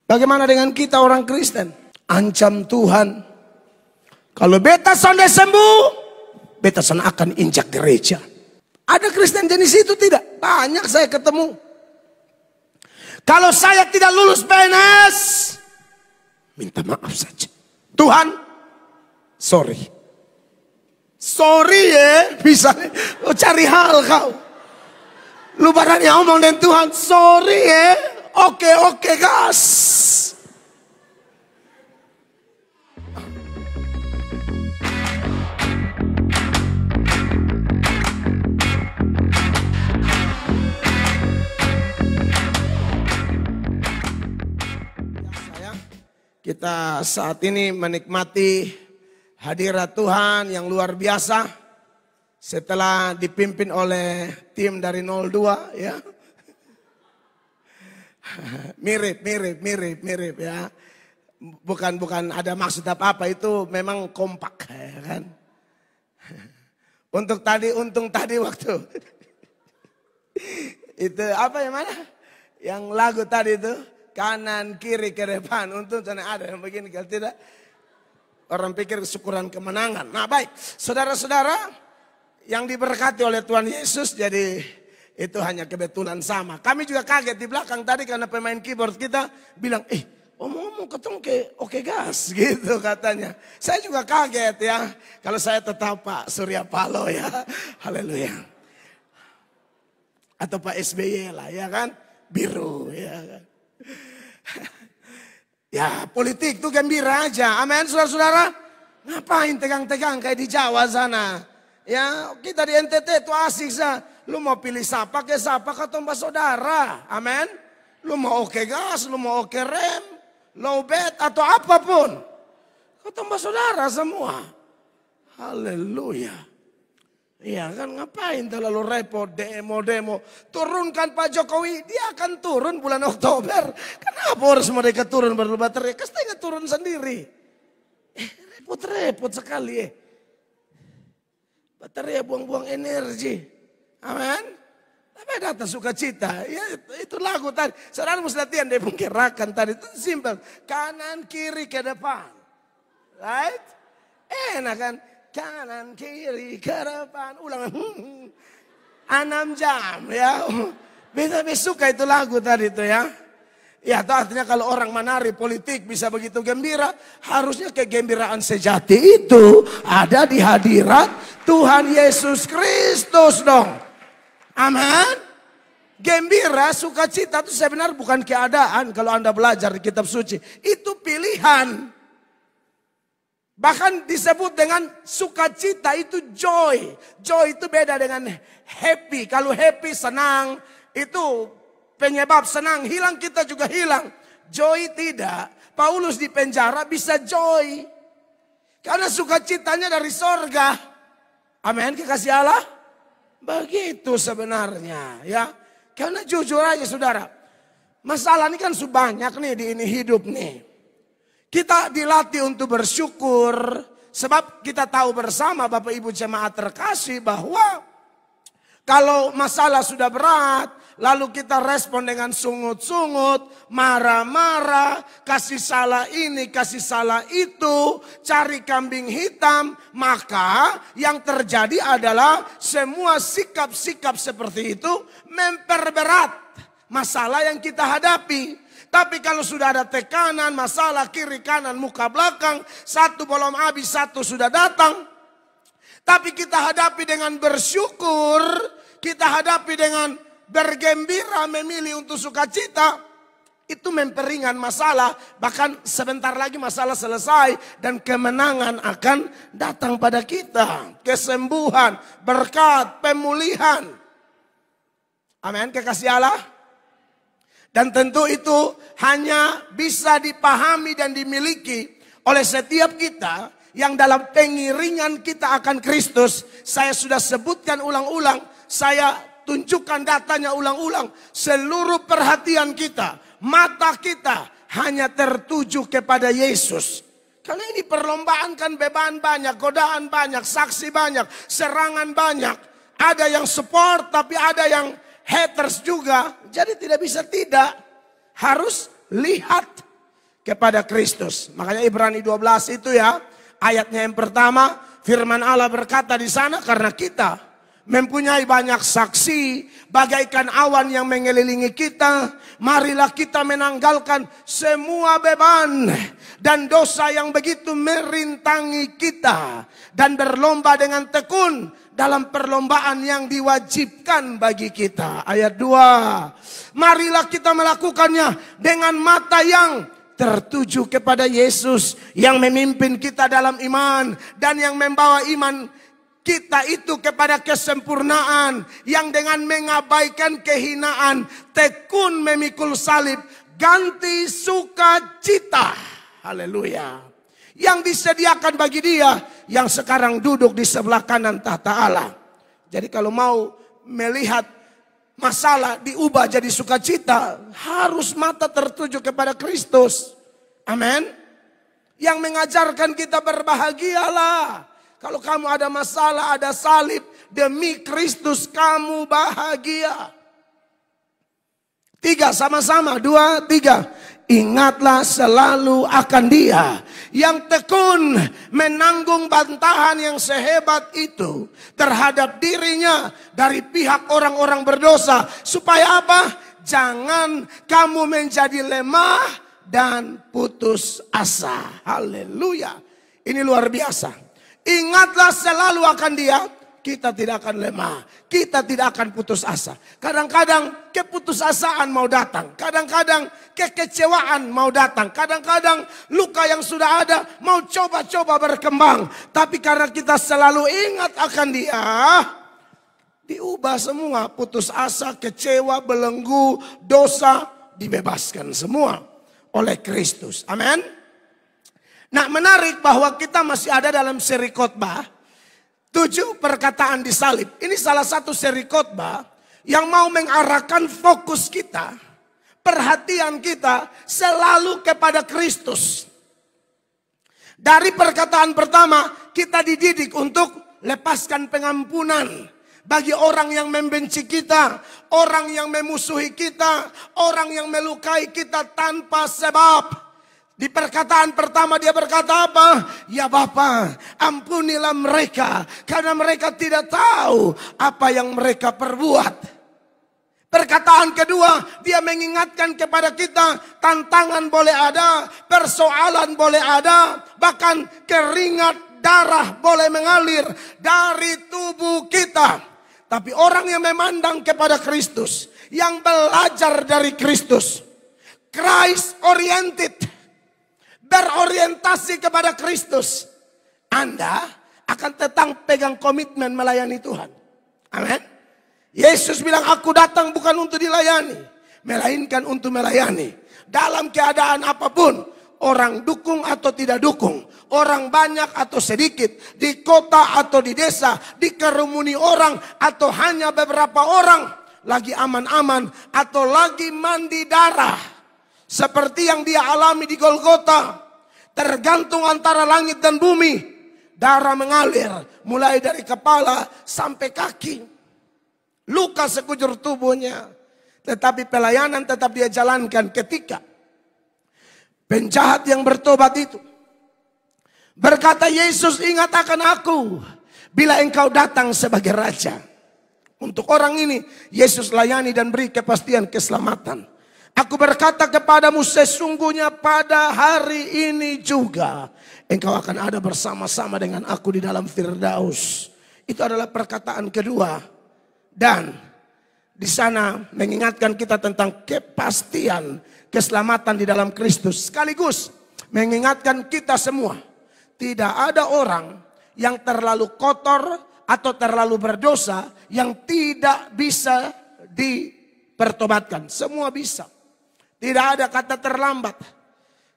Bagaimana dengan kita orang Kristen? Ancam Tuhan. Kalau beta sampai sembuh, beta sana akan injak gereja. Ada Kristen jenis itu tidak? Banyak saya ketemu. Kalau saya tidak lulus PNS, minta maaf saja. Tuhan, sorry. Sorry ya, bisa lo cari hal kau. Lu badannya ngomong dengan Tuhan, sorry ya. Oke gas. Kita saat ini menikmati hadirat Tuhan yang luar biasa setelah dipimpin oleh tim dari 02 ya. Mirip ya. Bukan ada maksud apa-apa, itu memang kompak ya kan. Untung tadi waktu itu apa yang mana? Yang lagu tadi itu kanan kiri ke depan, untung sana ada yang begini, kalau tidak orang pikir syukuran kemenangan. Nah baik, saudara-saudara yang diberkati oleh Tuhan Yesus, jadi itu hanya kebetulan sama. Kami juga kaget di belakang tadi karena pemain keyboard kita bilang, omong-omong ketemu oke gas gitu katanya. Saya juga kaget ya, kalau saya tetap Pak Surya Paloh ya, haleluya. Atau Pak SBY lah ya kan, biru ya kan. Ya politik tuh gembira aja, amin saudara-saudara. Ngapain tegang-tegang kayak di Jawa sana. Ya kita di NTT itu asik sah. Lu mau pilih siapa ke siapa kata mbak saudara, amin. Lu mau oke gas, lu mau oke rem, low bed atau apapun. Kata mbak saudara semua. Haleluya. Iya kan ngapain terlalu repot demo. Turunkan Pak Jokowi, dia akan turun bulan Oktober. Kenapa harus mereka turun baru baterai? Kasih turun sendiri. Repot sekali ya. Baterai buang-buang energi. Amin. Tapi datang sukacita. Ya itu lagu tadi. Saudara mesti latihan deh menggerakan tadi. Itu simpel. Kanan kiri ke depan. Right? Enak kan? Kanan kiri ke depan. Ulangan. 6 jam ya. Beta suka itu lagu tadi itu ya. Ya itu artinya kalau orang menari politik bisa begitu gembira. Harusnya kegembiraan sejati itu ada di hadirat Tuhan Yesus Kristus dong. Amin. Gembira, sukacita itu sebenarnya bukan keadaan kalau Anda belajar di kitab suci. Itu pilihan. Bahkan disebut dengan sukacita itu joy. Joy itu beda dengan happy. Kalau happy senang itu penyebab senang hilang kita juga hilang. Joy tidak. Paulus di penjara bisa joy. Karena sukacitanya dari sorga. Amin, kekasih Allah. Begitu sebenarnya ya. Karena jujur aja saudara. Masalah ini kan banyak nih di ini hidup nih. Kita dilatih untuk bersyukur. Sebab kita tahu bersama Bapak Ibu jemaat terkasih bahwa kalau masalah sudah berat, lalu kita respon dengan sungut-sungut, marah-marah, kasih salah ini, kasih salah itu, cari kambing hitam, maka yang terjadi adalah semua sikap-sikap seperti itu memperberat masalah yang kita hadapi. Tapi kalau sudah ada tekanan, masalah kiri kanan muka belakang, satu belum habis, satu sudah datang. Tapi kita hadapi dengan bersyukur, kita hadapi dengan bergembira, memilih untuk sukacita. Itu memperingan masalah, bahkan sebentar lagi masalah selesai dan kemenangan akan datang pada kita. Kesembuhan, berkat, pemulihan. Amin, kekasih Allah. Dan tentu itu hanya bisa dipahami dan dimiliki oleh setiap kita yang dalam pengiringan kita akan Kristus. Saya sudah sebutkan ulang-ulang, saya tunjukkan datanya ulang-ulang. Seluruh perhatian kita, mata kita hanya tertuju kepada Yesus. Karena ini perlombaan kan beban banyak, godaan banyak, saksi banyak, serangan banyak. Ada yang support tapi ada yang haters juga. Jadi tidak bisa tidak. Harus lihat kepada Kristus. Makanya Ibrani 12 itu ya, ayatnya yang pertama, firman Allah berkata di sana, karena kita mempunyai banyak saksi, bagaikan awan yang mengelilingi kita, marilah kita menanggalkan semua beban dan dosa yang begitu merintangi kita, dan berlomba dengan tekun dalam perlombaan yang diwajibkan bagi kita. Ayat 2, marilah kita melakukannya dengan mata yang tertuju kepada Yesus yang memimpin kita dalam iman dan yang membawa iman kita itu kepada kesempurnaan, yang dengan mengabaikan kehinaan tekun memikul salib, ganti sukacita. Haleluya. Yang disediakan bagi dia yang sekarang duduk di sebelah kanan tahta Allah. Jadi kalau mau melihat masalah diubah jadi sukacita, harus mata tertuju kepada Kristus. Amin. Yang mengajarkan kita berbahagialah. Kalau kamu ada masalah, ada salib, demi Kristus kamu bahagia. 3 sama-sama, 2, 3. Ingatlah selalu akan Dia yang tekun menanggung bantahan yang sehebat itu terhadap dirinya dari pihak orang-orang berdosa. Supaya apa? Jangan kamu menjadi lemah dan putus asa. Haleluya. Ini luar biasa. Ingatlah selalu akan Dia, kita tidak akan lemah, kita tidak akan putus asa. Kadang-kadang keputusasaan mau datang, kadang-kadang kekecewaan mau datang, kadang-kadang luka yang sudah ada mau coba-coba berkembang. Tapi karena kita selalu ingat akan Dia, diubah semua. Putus asa, kecewa, belenggu, dosa dibebaskan semua oleh Kristus. Amin. Nah, menarik bahwa kita masih ada dalam seri khotbah 7 perkataan di salib. Ini salah satu seri khotbah yang mau mengarahkan fokus kita, perhatian kita selalu kepada Kristus. Dari perkataan pertama, kita dididik untuk lepaskan pengampunan bagi orang yang membenci kita, orang yang memusuhi kita, orang yang melukai kita tanpa sebab. Di perkataan pertama dia berkata apa? Ya Bapa, ampunilah mereka karena mereka tidak tahu apa yang mereka perbuat. Perkataan kedua, dia mengingatkan kepada kita, tantangan boleh ada, persoalan boleh ada, bahkan keringat darah boleh mengalir dari tubuh kita. Tapi orang yang memandang kepada Kristus, yang belajar dari Kristus, Christ oriented, berorientasi kepada Kristus, Anda akan tetap pegang komitmen melayani Tuhan. Amin. Yesus bilang, aku datang bukan untuk dilayani, melainkan untuk melayani. Dalam keadaan apapun, orang dukung atau tidak dukung, orang banyak atau sedikit, di kota atau di desa, dikerumuni orang atau hanya beberapa orang, lagi aman-aman atau lagi mandi darah. Seperti yang dia alami di Golgota, tergantung antara langit dan bumi, darah mengalir mulai dari kepala sampai kaki, luka sekujur tubuhnya. Tetapi pelayanan tetap dia jalankan ketika penjahat yang bertobat itu berkata, Yesus ingat akan aku bila engkau datang sebagai raja. Untuk orang ini Yesus layani dan beri kepastian keselamatan. Aku berkata kepadamu, sesungguhnya pada hari ini juga engkau akan ada bersama-sama dengan aku di dalam Firdaus. Itu adalah perkataan kedua. Dan di sana mengingatkan kita tentang kepastian keselamatan di dalam Kristus. Sekaligus mengingatkan kita semua, tidak ada orang yang terlalu kotor atau terlalu berdosa yang tidak bisa dipertobatkan. Semua bisa. Tidak ada kata terlambat.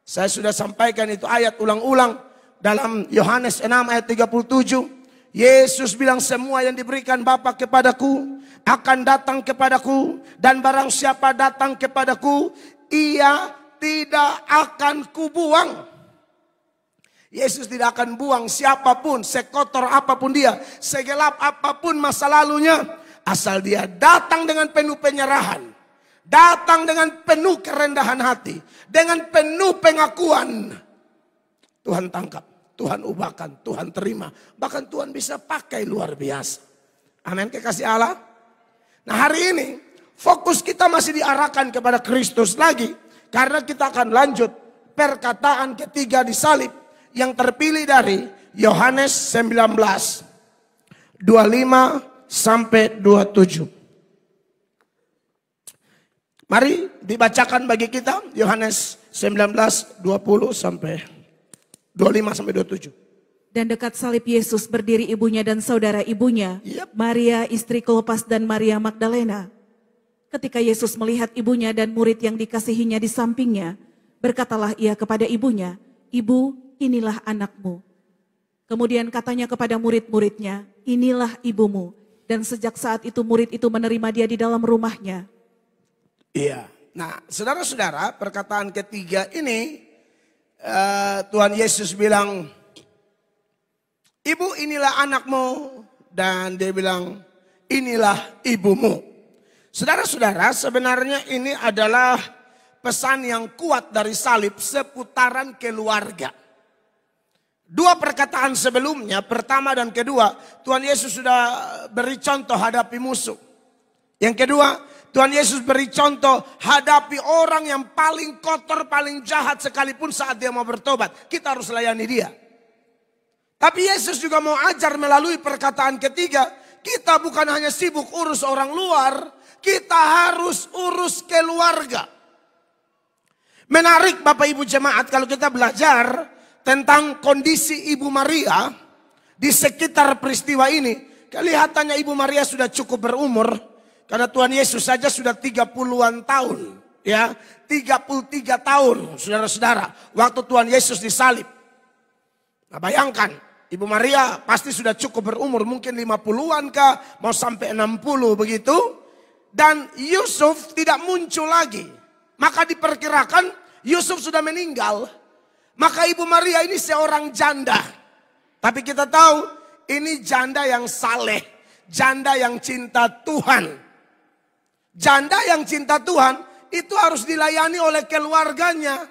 Saya sudah sampaikan itu ayat ulang-ulang dalam Yohanes 6 ayat 37. Yesus bilang, semua yang diberikan Bapa kepadaku akan datang kepadaku, dan barang siapa datang kepadaku, ia tidak akan kubuang. Yesus tidak akan buang siapapun, sekotor apapun dia, segelap apapun masa lalunya, asal dia datang dengan penuh penyerahan, Datang dengan penuh kerendahan hati. Dengan penuh pengakuan. Tuhan tangkap, Tuhan ubahkan, Tuhan terima. Bahkan Tuhan bisa pakai luar biasa. Amin, kekasih Allah. Nah hari ini fokus kita masih diarahkan kepada Kristus lagi. Karena kita akan lanjut perkataan ketiga di salib. Yang terpilih dari Yohanes 19. 25 sampai 27. Mari dibacakan bagi kita Yohanes 19, 20 sampai 25 sampai 27. Dan dekat salib Yesus berdiri ibunya dan saudara ibunya, Maria istri Klopas dan Maria Magdalena. Ketika Yesus melihat ibunya dan murid yang dikasihinya di sampingnya, berkatalah ia kepada ibunya, "Ibu, inilah anakmu." Kemudian katanya kepada murid-muridnya, "Inilah ibumu." Dan sejak saat itu murid itu menerima dia di dalam rumahnya. Iya. Nah, saudara-saudara, perkataan ketiga ini Tuhan Yesus bilang, "Ibu, inilah anakmu." Dan dia bilang, "Inilah ibumu." Saudara-saudara, sebenarnya ini adalah pesan yang kuat dari salib seputaran keluarga. Dua perkataan sebelumnya, pertama dan kedua, Tuhan Yesus sudah beri contoh hadapi musuh. Yang kedua, Tuhan Yesus beri contoh hadapi orang yang paling kotor, paling jahat sekalipun saat dia mau bertobat. Kita harus layani dia. Tapi Yesus juga mau ajar melalui perkataan ketiga. Kita bukan hanya sibuk urus orang luar, kita harus urus keluarga. Menarik Bapak Ibu jemaat kalau kita belajar tentang kondisi Ibu Maria di sekitar peristiwa ini. Kelihatannya Ibu Maria sudah cukup berumur. Karena Tuhan Yesus saja sudah 30-an tahun. Ya, 33 tahun saudara-saudara. Waktu Tuhan Yesus disalib. Nah bayangkan, Ibu Maria pasti sudah cukup berumur. Mungkin 50-an kah, mau sampai 60 begitu. Dan Yusuf tidak muncul lagi. Maka diperkirakan Yusuf sudah meninggal. Maka Ibu Maria ini seorang janda. Tapi kita tahu ini janda yang saleh. Janda yang cinta Tuhan. Janda yang cinta Tuhan itu harus dilayani oleh keluarganya.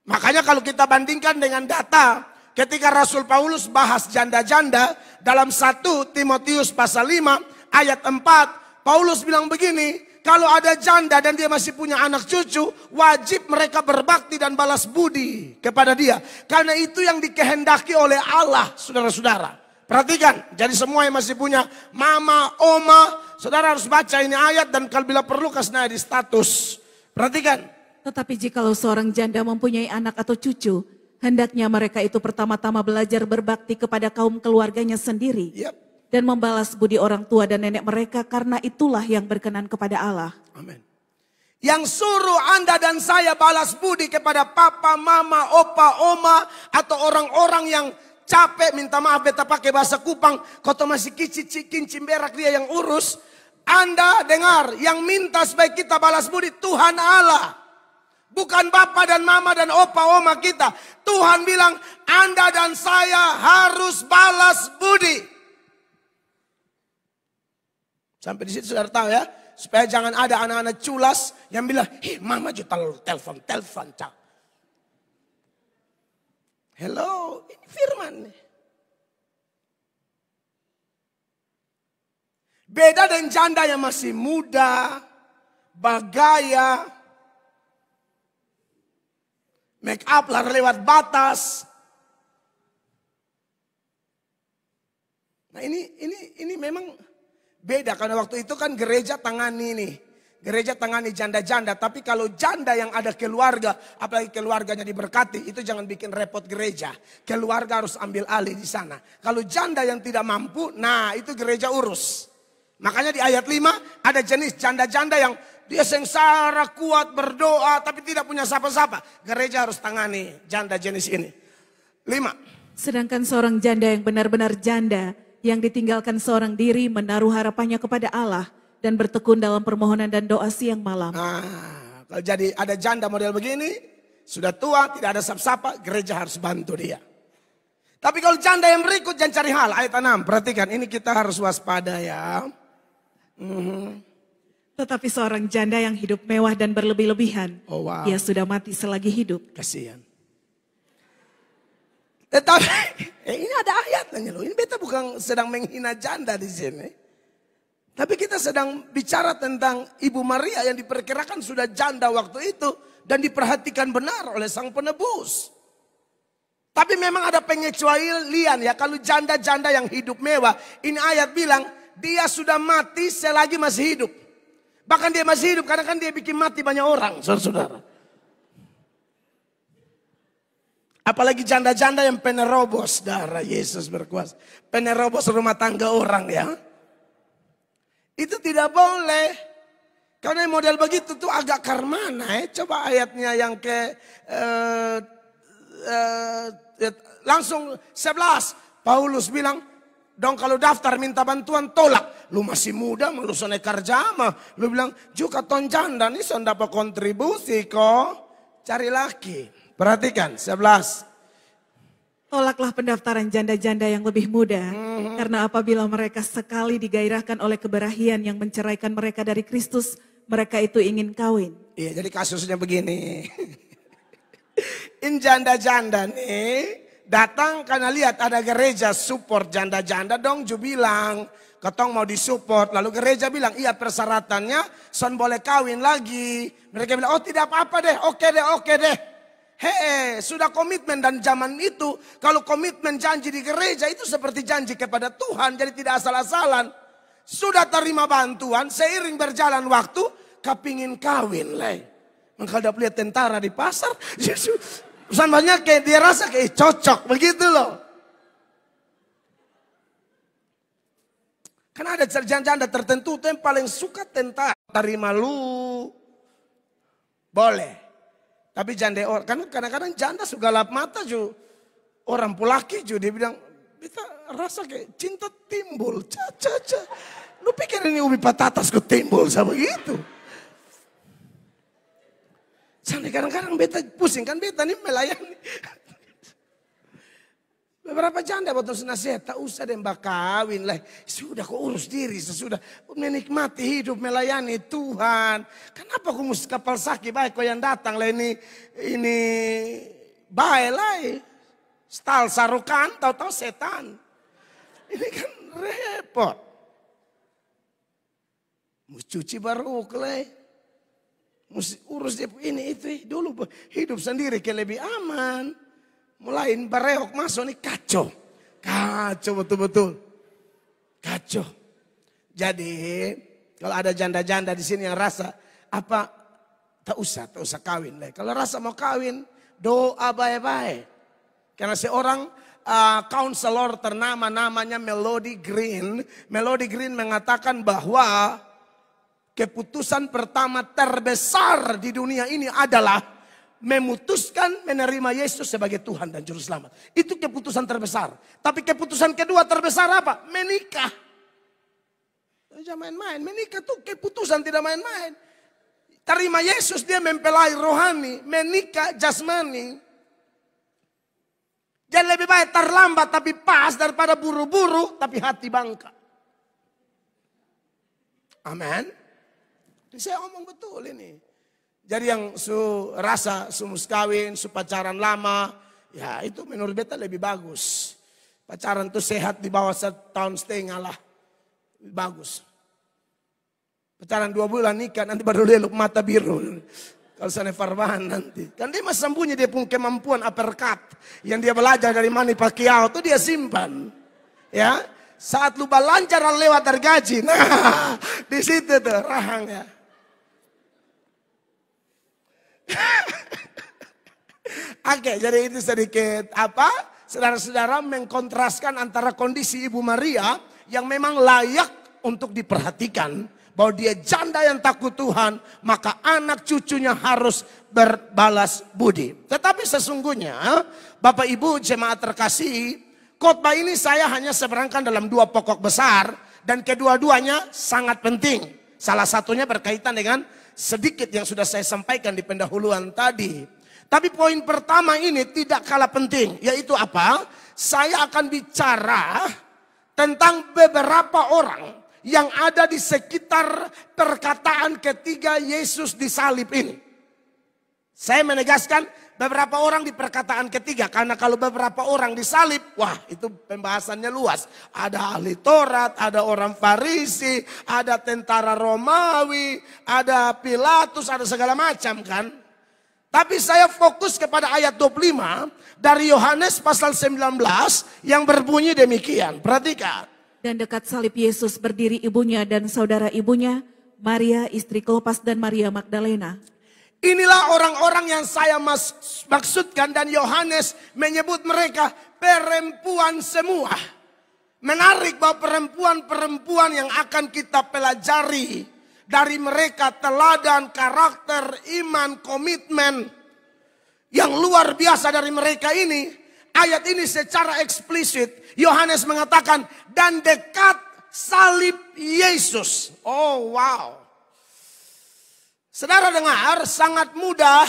Makanya kalau kita bandingkan dengan data ketika Rasul Paulus bahas janda-janda dalam 1 Timotius pasal 5 ayat 4, Paulus bilang begini, kalau ada janda dan dia masih punya anak cucu, wajib mereka berbakti dan balas budi kepada dia. Karena itu yang dikehendaki oleh Allah, saudara-saudara. Perhatikan, jadi semua yang masih punya mama, oma, saudara harus baca ini ayat dan kalau bila perlu kasih di status. Perhatikan. Tetapi jikalau seorang janda mempunyai anak atau cucu, hendaknya mereka itu pertama-tama belajar berbakti kepada kaum keluarganya sendiri. Dan membalas budi orang tua dan nenek mereka karena itulah yang berkenan kepada Allah. Amin. Yang suruh Anda dan saya balas budi kepada papa, mama, opa, oma atau orang-orang yang capek minta maaf beta pakai bahasa Kupang. Kau masih kincim berak dia yang urus. Anda dengar yang minta supaya kita balas budi Tuhan Allah. Bukan bapak dan mama dan opa oma kita. Tuhan bilang Anda dan saya harus balas budi. Sampai di situ saudara tahu ya. Supaya jangan ada anak-anak culas yang bilang, mama juga telepon cak. Hello, ini firman. Beda dengan janda yang masih muda, bagaya, make up lah lewat batas. Nah ini memang beda karena waktu itu kan gereja tangani nih. Gereja tangani janda-janda, tapi kalau janda yang ada keluarga, apalagi keluarganya diberkati, itu jangan bikin repot gereja. Keluarga harus ambil alih di sana. Kalau janda yang tidak mampu, nah itu gereja urus. Makanya di ayat 5 ada jenis janda-janda yang dia sengsara, kuat, berdoa, tapi tidak punya siapa-siapa. Gereja harus tangani janda jenis ini. 5. Sedangkan seorang janda yang benar-benar janda, yang ditinggalkan seorang diri menaruh harapannya kepada Allah. Dan bertekun dalam permohonan dan doa siang malam. Nah, kalau jadi ada janda model begini, sudah tua, tidak ada sapa-sapa, gereja harus bantu dia. Tapi kalau janda yang berikut jangan cari hal, ayat 6, perhatikan ini kita harus waspada ya. Tetapi seorang janda yang hidup mewah dan berlebih-lebihan, Oh, wow. ia sudah mati selagi hidup. Kasihan. Tetapi ini ada ayatnya loh. Ini beta bukan sedang menghina janda di sini. Tapi kita sedang bicara tentang Ibu Maria yang diperkirakan sudah janda waktu itu dan diperhatikan benar oleh Sang Penebus. Tapi memang ada pengecualian ya, kalau janda-janda yang hidup mewah, ini ayat bilang dia sudah mati selagi masih hidup. Bahkan dia masih hidup karena kan dia bikin mati banyak orang, saudara-saudara. Apalagi janda-janda yang penerobos, darah Yesus berkuasa. Penerobos rumah tangga orang ya. Itu tidak boleh. Karena model begitu tuh agak karmana ya. Coba ayatnya yang ke langsung 11. Paulus bilang, dong kalau daftar minta bantuan tolak. Lu masih muda, lu sone kerja mah. Lu bilang, juga ton janda nih son dapat kontribusi kok. Cari laki. Perhatikan 11. Tolaklah pendaftaran janda-janda yang lebih muda. Karena apabila mereka sekali digairahkan oleh keberahian yang menceraikan mereka dari Kristus, mereka itu ingin kawin. Iya, jadi kasusnya begini. In janda-janda nih datang karena lihat ada gereja support janda-janda dong, ju bilang ketong mau disupport. Lalu gereja bilang iya persyaratannya son boleh kawin lagi. Mereka bilang oh tidak apa-apa deh, oke deh. Hei, sudah komitmen dan zaman itu kalau komitmen janji di gereja itu seperti janji kepada Tuhan, jadi tidak asal-asalan. Sudah terima bantuan, seiring berjalan waktu, kepingin kawin leh. Menghadap lihat tentara di pasar, pesan banyak kayak dia rasa kayak cocok begitu loh. Karena ada janda-janda tertentu tuh yang paling suka tentara. Terima lu, boleh. Tapi janda orang, kan kadang-kadang janda suka lap mata ju. Orang pulaki ju dia bilang, kita rasa kayak cinta timbul. Caca. Lu pikir ini ubi patatas kok timbul sama gitu. Sampai kadang-kadang beta pusing kan beta nih melayani. Beberapa janda waktu nasihat, tak usah deh mbak kawin lah. Sudah kau urus diri, sesudah menikmati hidup melayani Tuhan. Kenapa kau mesti kapal sakit baik kau yang datang lah ini baik lah. Stal sarukan, tahu-tahu setan. Ini kan repot. Mesti cuci baru lah. Mesti urus dia ini itu dulu hidup sendiri kayak lebih aman. Mulai bareok masuk nih kacau. Kacau betul-betul. Kacau. Jadi kalau ada janda-janda di sini yang rasa apa tak usah kawin lah. Kalau rasa mau kawin doa baik-baik. Karena seorang counselor ternama namanya Melody Green. Melody Green mengatakan bahwa keputusan pertama terbesar di dunia ini adalah memutuskan menerima Yesus sebagai Tuhan dan Juru Selamat. Itu keputusan terbesar. Tapi keputusan kedua terbesar apa? Menikah. Jangan main-main. Menikah tuh keputusan tidak main-main. Terima Yesus dia mempelai rohani. Menikah jasmani. Jadi lebih baik terlambat tapi pas daripada buru-buru tapi hati bangka. Amin. Saya omong betul ini. Jadi yang rasa mus kawin, pacaran lama, ya itu menurut beta lebih bagus. Pacaran tuh sehat di bawah 1,5 tahun lah. Bagus. Pacaran 2 bulan nikah nanti baru leluk mata biru. Kalau sana Farbahan nanti. Kan dia masih sembunyi dia punya kemampuan uppercut. Yang dia belajar dari Manny Pacquiao itu dia simpan. Ya, saat lu balancaran lewat dari gaji. Nah, di situ tuh rahangnya. Oke, jadi itu sedikit saudara-saudara mengkontraskan antara kondisi Ibu Maria yang memang layak untuk diperhatikan. Bahwa dia janda yang takut Tuhan, maka anak cucunya harus berbalas budi. Tetapi sesungguhnya Bapak Ibu jemaat terkasih, khotbah ini saya hanya seberangkan dalam 2 pokok besar. Dan kedua-duanya sangat penting. Salah satunya berkaitan dengan sedikit yang sudah saya sampaikan di pendahuluan tadi. Tapi poin pertama ini tidak kalah penting. Yaitu apa? Saya akan bicara tentang beberapa orang yang ada di sekitar perkataan ketiga Yesus disalib ini. Saya menegaskan beberapa orang di perkataan ketiga. Karena kalau beberapa orang disalib, wah itu pembahasannya luas. Ada ahli Taurat, ada orang Farisi, ada tentara Romawi, ada Pilatus, ada segala macam kan. Tapi saya fokus kepada ayat 25 dari Yohanes pasal 19 yang berbunyi demikian. Perhatikan. Dan dekat salib Yesus berdiri ibunya dan saudara ibunya, Maria istri Klopas dan Maria Magdalena. Inilah orang-orang yang saya maksudkan dan Yohanes menyebut mereka perempuan semua. Menarik bahwa perempuan-perempuan yang akan kita pelajari dari mereka teladan, karakter, iman, komitmen yang luar biasa dari mereka ini. Ayat ini secara eksplisit Yohanes mengatakan dan dekat salib Yesus. Oh wow. Saudara dengar, sangat mudah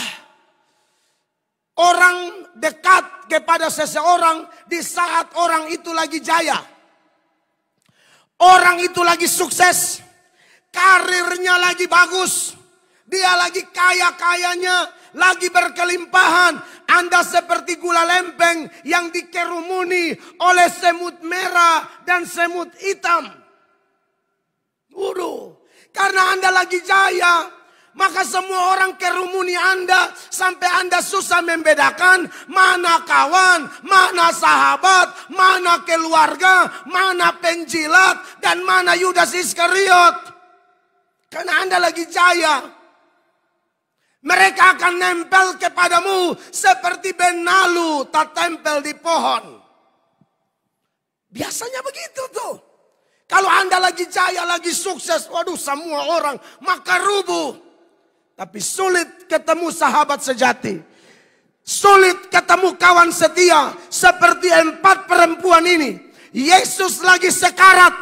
orang dekat kepada seseorang di saat orang itu lagi jaya. Orang itu lagi sukses, karirnya lagi bagus, dia lagi kaya-kayanya, lagi berkelimpahan. Anda seperti gula lempeng yang dikerumuni oleh semut merah dan semut hitam. Karena Anda lagi jaya, maka semua orang kerumuni Anda sampai Anda susah membedakan mana kawan, mana sahabat, mana keluarga, mana penjilat, dan mana Yudas Iskariot. Karena Anda lagi jaya. Mereka akan nempel kepadamu seperti benalu tak tempel di pohon. Biasanya begitu tuh. Kalau Anda lagi jaya, lagi sukses, waduh semua orang maka rubuh. Tapi sulit ketemu sahabat sejati. Sulit ketemu kawan setia seperti 4 perempuan ini. Yesus lagi sekarat.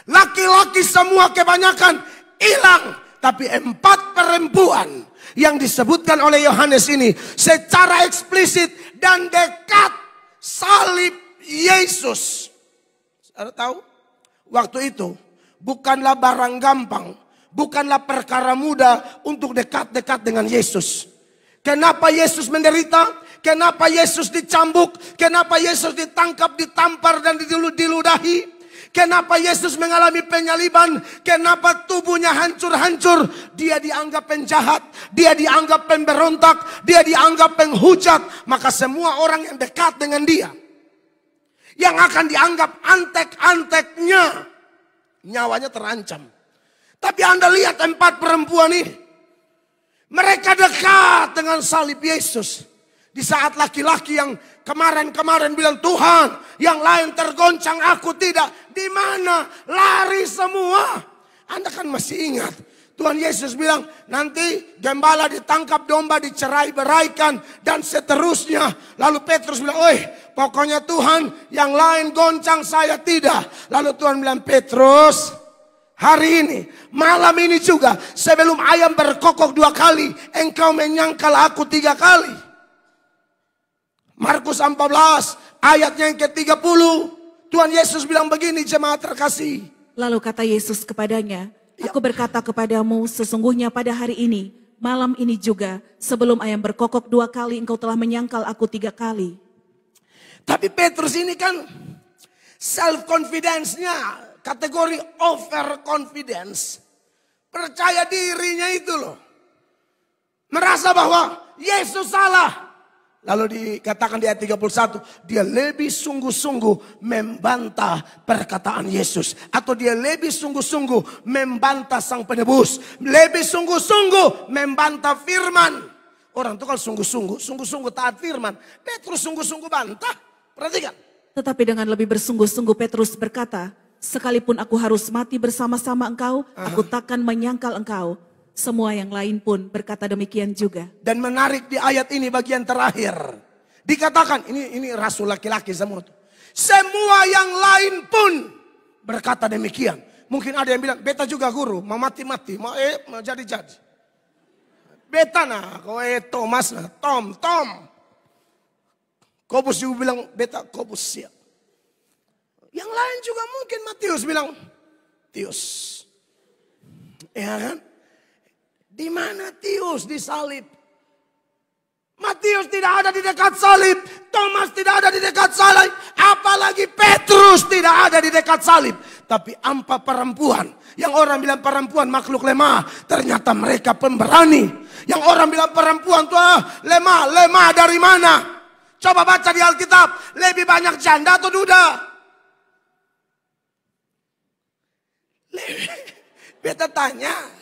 Laki-laki semua kebanyakan hilang. Tapi 4 perempuan yang disebutkan oleh Yohanes ini secara eksplisit dan dekat salib Yesus. Saudara tahu? Waktu itu bukanlah barang gampang. Bukanlah perkara mudah untuk dekat-dekat dengan Yesus. Kenapa Yesus menderita? Kenapa Yesus dicambuk? Kenapa Yesus ditangkap, ditampar dan diludahi? Kenapa Yesus mengalami penyaliban? Kenapa tubuhnya hancur-hancur? Dia dianggap penjahat, dia dianggap pemberontak, dia dianggap penghujat. Maka semua orang yang dekat dengan dia, yang akan dianggap antek-anteknya, nyawanya terancam. Tapi Anda lihat 4 perempuan ini. Mereka dekat dengan salib Yesus. Di saat laki-laki yang kemarin-kamarin bilang, Tuhan, yang lain tergoncang, aku tidak. Di mana? Lari semua. Anda kan masih ingat. Tuhan Yesus bilang, nanti gembala ditangkap, domba dicerai-beraikan, dan seterusnya. Lalu Petrus bilang, pokoknya Tuhan, yang lain goncang, saya tidak. Lalu Tuhan bilang, Petrus, hari ini, malam ini juga, sebelum ayam berkokok 2 kali, engkau menyangkal aku 3 kali. Markus 14 ayatnya yang ke-30. Tuhan Yesus bilang begini, jemaat terkasih. Lalu kata Yesus kepadanya, aku berkata kepadamu, sesungguhnya pada hari ini, malam ini juga, sebelum ayam berkokok 2 kali, engkau telah menyangkal aku 3 kali. Tapi Petrus ini kan self confidence-nya kategori over confidence. Percaya dirinya itu loh. Merasa bahwa Yesus salah. Lalu dikatakan di ayat 31, dia lebih sungguh-sungguh membantah perkataan Yesus. Atau dia lebih sungguh-sungguh membantah sang penebus. Lebih sungguh-sungguh membantah firman. Orang itu kalau sungguh-sungguh taat firman. Petrus sungguh-sungguh bantah. Perhatikan. Tetapi dengan lebih bersungguh-sungguh Petrus berkata, sekalipun aku harus mati bersama-sama engkau, aku takkan menyangkal engkau. Semua yang lain pun berkata demikian juga. Dan menarik di ayat ini bagian terakhir. Dikatakan, ini rasul laki-laki semua. Semua yang lain pun berkata demikian. Mungkin ada yang bilang, beta juga guru, mau mati-mati, mau jadi-jadi. Beta nah, kowe Thomas nah, Tom. Kobus juga bilang, beta Kobus siap. Yang lain juga mungkin Matius bilang, Tius. Ya kan? Di mana Tius disalib? Matius tidak ada di dekat salib. Thomas tidak ada di dekat salib. Apalagi Petrus tidak ada di dekat salib. Tapi empat perempuan. Yang orang bilang perempuan makhluk lemah. Ternyata mereka pemberani. Yang orang bilang perempuan tuh lemah. Lemah dari mana? Coba baca di Alkitab. Lebih banyak janda atau duda? Beta tanya.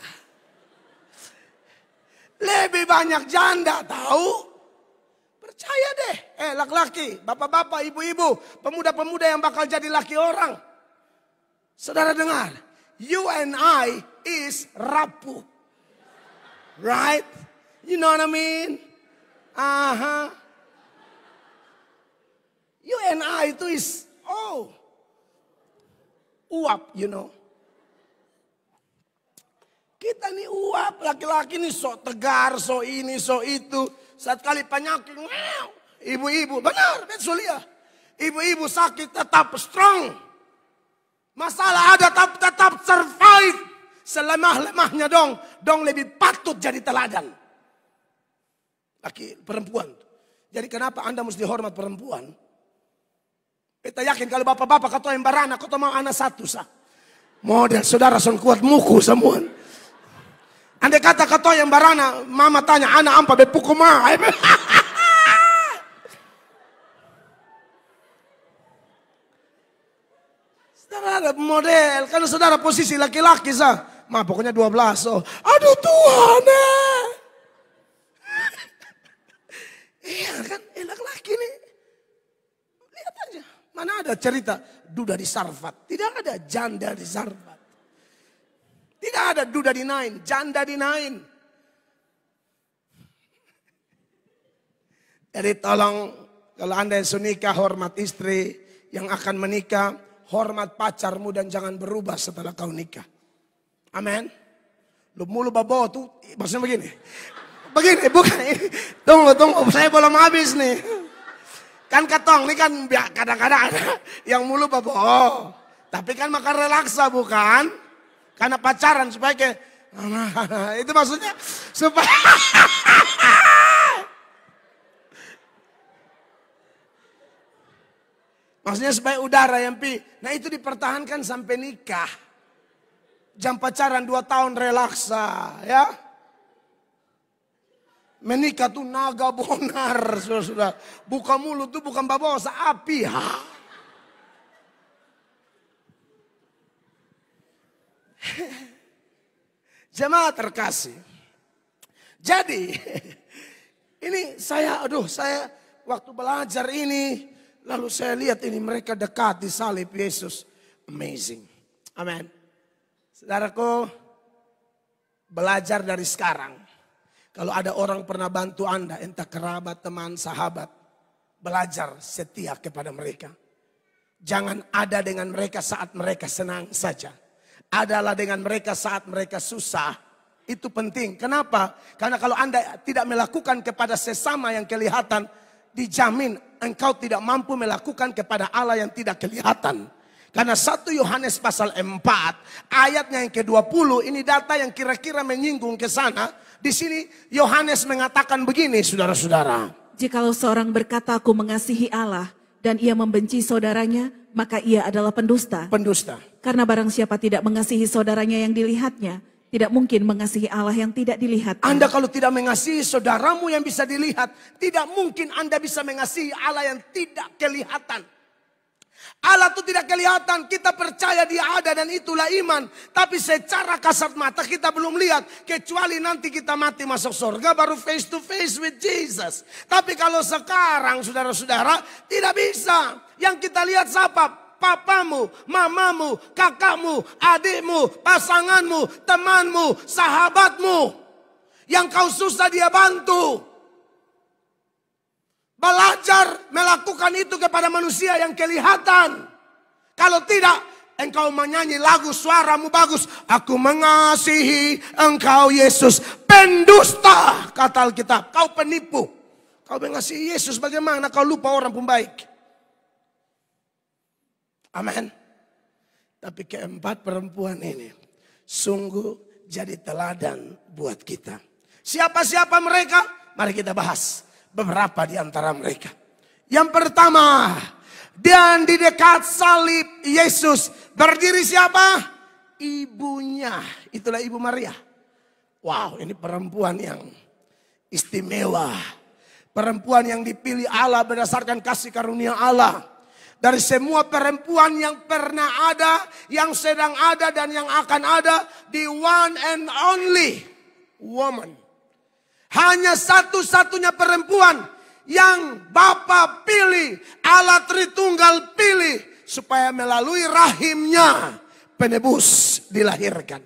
Lebih banyak janda, tahu? Percaya deh. Laki-laki, bapak-bapak, ibu-ibu, pemuda-pemuda yang bakal jadi laki orang. Saudara dengar, you and I is rapuh. Right? You know what I mean? You and I itu is, uap, you know. Kita nih uap, laki-laki nih sok tegar, sok ini, sok itu. Saat kali penyakit, ibu-ibu, benar, Betsulia. Ibu-ibu sakit tetap strong. Masalah ada tetap survive. Selemah-lemahnya dong lebih patut jadi teladan. Laki, perempuan. Jadi kenapa Anda mesti hormat perempuan? Kita yakin kalau bapak-bapak kata yang beranak, kata mau anak satu sah. Model saudara son kuat muku semua. Andai kata yang barana, mama tanya, anak ampa bepuku mah. Saudara model, karena saudara posisi laki-laki sah. Ma pokoknya 12. Aduh Tuhan. Iya kan, laki-laki nih. Lihat aja, mana ada cerita duda di Sarfat. Tidak ada janda di Sarfat. Tidak ada duda di Nain, janda di Nain. Jadi tolong kalau Anda yang sudah hormat istri, yang akan menikah, hormat pacarmu dan jangan berubah setelah kau nikah. Amin. Lu mulu bawa tuh, maksudnya begini. Begini, bukan. Tunggu, saya belum habis nih. Kan katong, ini kan kadang-kadang ada yang mulu bawa. Tapi kan makan relaksa bukan? Karena pacaran supaya kayak itu maksudnya supaya maksudnya supaya udara yang nah itu dipertahankan sampai nikah. Jam pacaran 2 tahun relaksa ya. Menikah tuh naga bonar sudah. Buka mulut tuh bukan babosa api. Jemaat terkasih. Jadi ini saya waktu belajar ini lalu saya lihat ini mereka dekat di salib Yesus. Amazing. Amin. Saudaraku, belajar dari sekarang. Kalau ada orang pernah bantu Anda, entah kerabat, teman, sahabat, belajar setia kepada mereka. Jangan ada dengan mereka saat mereka senang saja. Adalah dengan mereka saat mereka susah. Itu penting. Kenapa? Karena kalau Anda tidak melakukan kepada sesama yang kelihatan, dijamin engkau tidak mampu melakukan kepada Allah yang tidak kelihatan. Karena 1 Yohanes pasal 4 ayatnya yang ke-20 ini data yang kira-kira menyinggung ke sana. Di sini Yohanes mengatakan begini saudara-saudara. Jikalau seorang berkata aku mengasihi Allah dan ia membenci saudaranya, maka ia adalah pendusta. Pendusta. Karena barang siapa tidak mengasihi saudaranya yang dilihatnya, tidak mungkin mengasihi Allah yang tidak dilihat. Anda kalau tidak mengasihi saudaramu yang bisa dilihat, tidak mungkin Anda bisa mengasihi Allah yang tidak kelihatan. Allah itu tidak kelihatan, kita percaya dia ada dan itulah iman. Tapi secara kasat mata kita belum lihat. Kecuali nanti kita mati masuk surga baru face to face with Jesus. Tapi kalau sekarang saudara-saudara tidak bisa. Yang kita lihat siapa? Papamu, mamamu, kakakmu, adikmu, pasanganmu, temanmu, sahabatmu. Yang kau susah dia bantu. Belajar melakukan itu kepada manusia yang kelihatan. Kalau tidak, engkau menyanyi lagu suaramu bagus. Aku mengasihi engkau Yesus. Pendusta, kata Alkitab. Kau penipu. Kau mengasihi Yesus, bagaimana kau lupa orang pembaik? Amin. Tapi keempat perempuan ini sungguh jadi teladan buat kita. Siapa-siapa mereka? Mari kita bahas beberapa di antara mereka. Yang pertama, dan di dekat salib Yesus berdiri siapa? Ibunya. Itulah Ibu Maria. Wow, ini perempuan yang istimewa. Perempuan yang dipilih Allah berdasarkan kasih karunia Allah. Dari semua perempuan yang pernah ada, yang sedang ada, dan yang akan ada, the one and only woman. Hanya satu-satunya perempuan yang Bapa pilih, Allah Tritunggal pilih, supaya melalui rahimnya penebus dilahirkan.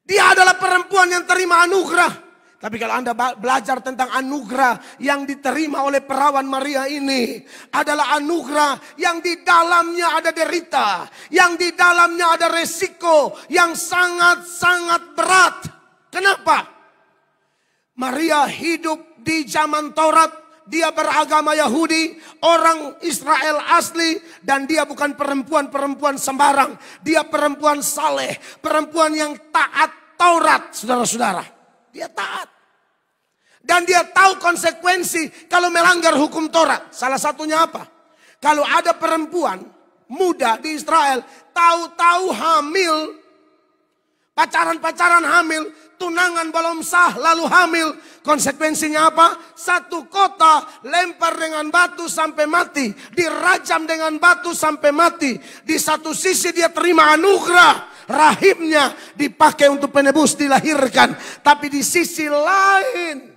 Dia adalah perempuan yang terima anugerah. Tapi kalau Anda belajar tentang anugerah yang diterima oleh perawan Maria ini, adalah anugerah yang di dalamnya ada derita, yang di dalamnya ada resiko yang sangat-sangat berat. Kenapa? Maria hidup di zaman Taurat, dia beragama Yahudi, orang Israel asli, dan dia bukan perempuan-perempuan sembarang. Dia perempuan saleh, perempuan yang taat Taurat, saudara-saudara. Dia taat. Dan dia tahu konsekuensi kalau melanggar hukum Taurat. Salah satunya apa? Kalau ada perempuan muda di Israel tahu-tahu hamil, pacaran-pacaran hamil, tunangan belum sah lalu hamil. Konsekuensinya apa? Satu kota lempar dengan batu sampai mati. Dirajam dengan batu sampai mati. Di satu sisi dia terima anugerah, rahimnya dipakai untuk penebus dilahirkan. Tapi di sisi lain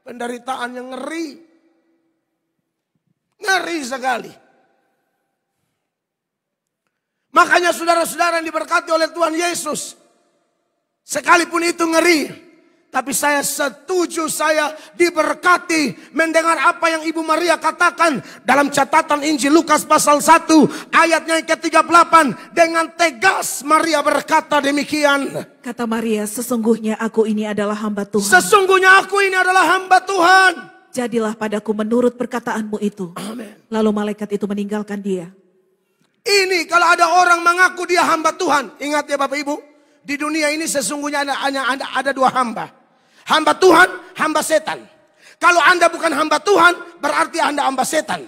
penderitaan yang ngeri. Ngeri sekali. Makanya saudara-saudara yang diberkati oleh Tuhan Yesus, sekalipun itu ngeri, tapi saya setuju, saya diberkati mendengar apa yang Ibu Maria katakan dalam catatan Injil Lukas pasal 1 ayatnya yang ke-38. Dengan tegas Maria berkata demikian. Kata Maria, sesungguhnya aku ini adalah hamba Tuhan. Sesungguhnya aku ini adalah hamba Tuhan. Jadilah padaku menurut perkataanmu itu. Amin. Lalu malaikat itu meninggalkan dia. Ini kalau ada orang mengaku dia hamba Tuhan. Ingat ya Bapak Ibu. Di dunia ini sesungguhnya ada dua hamba. Hamba Tuhan, hamba setan. Kalau Anda bukan hamba Tuhan, berarti Anda hamba setan.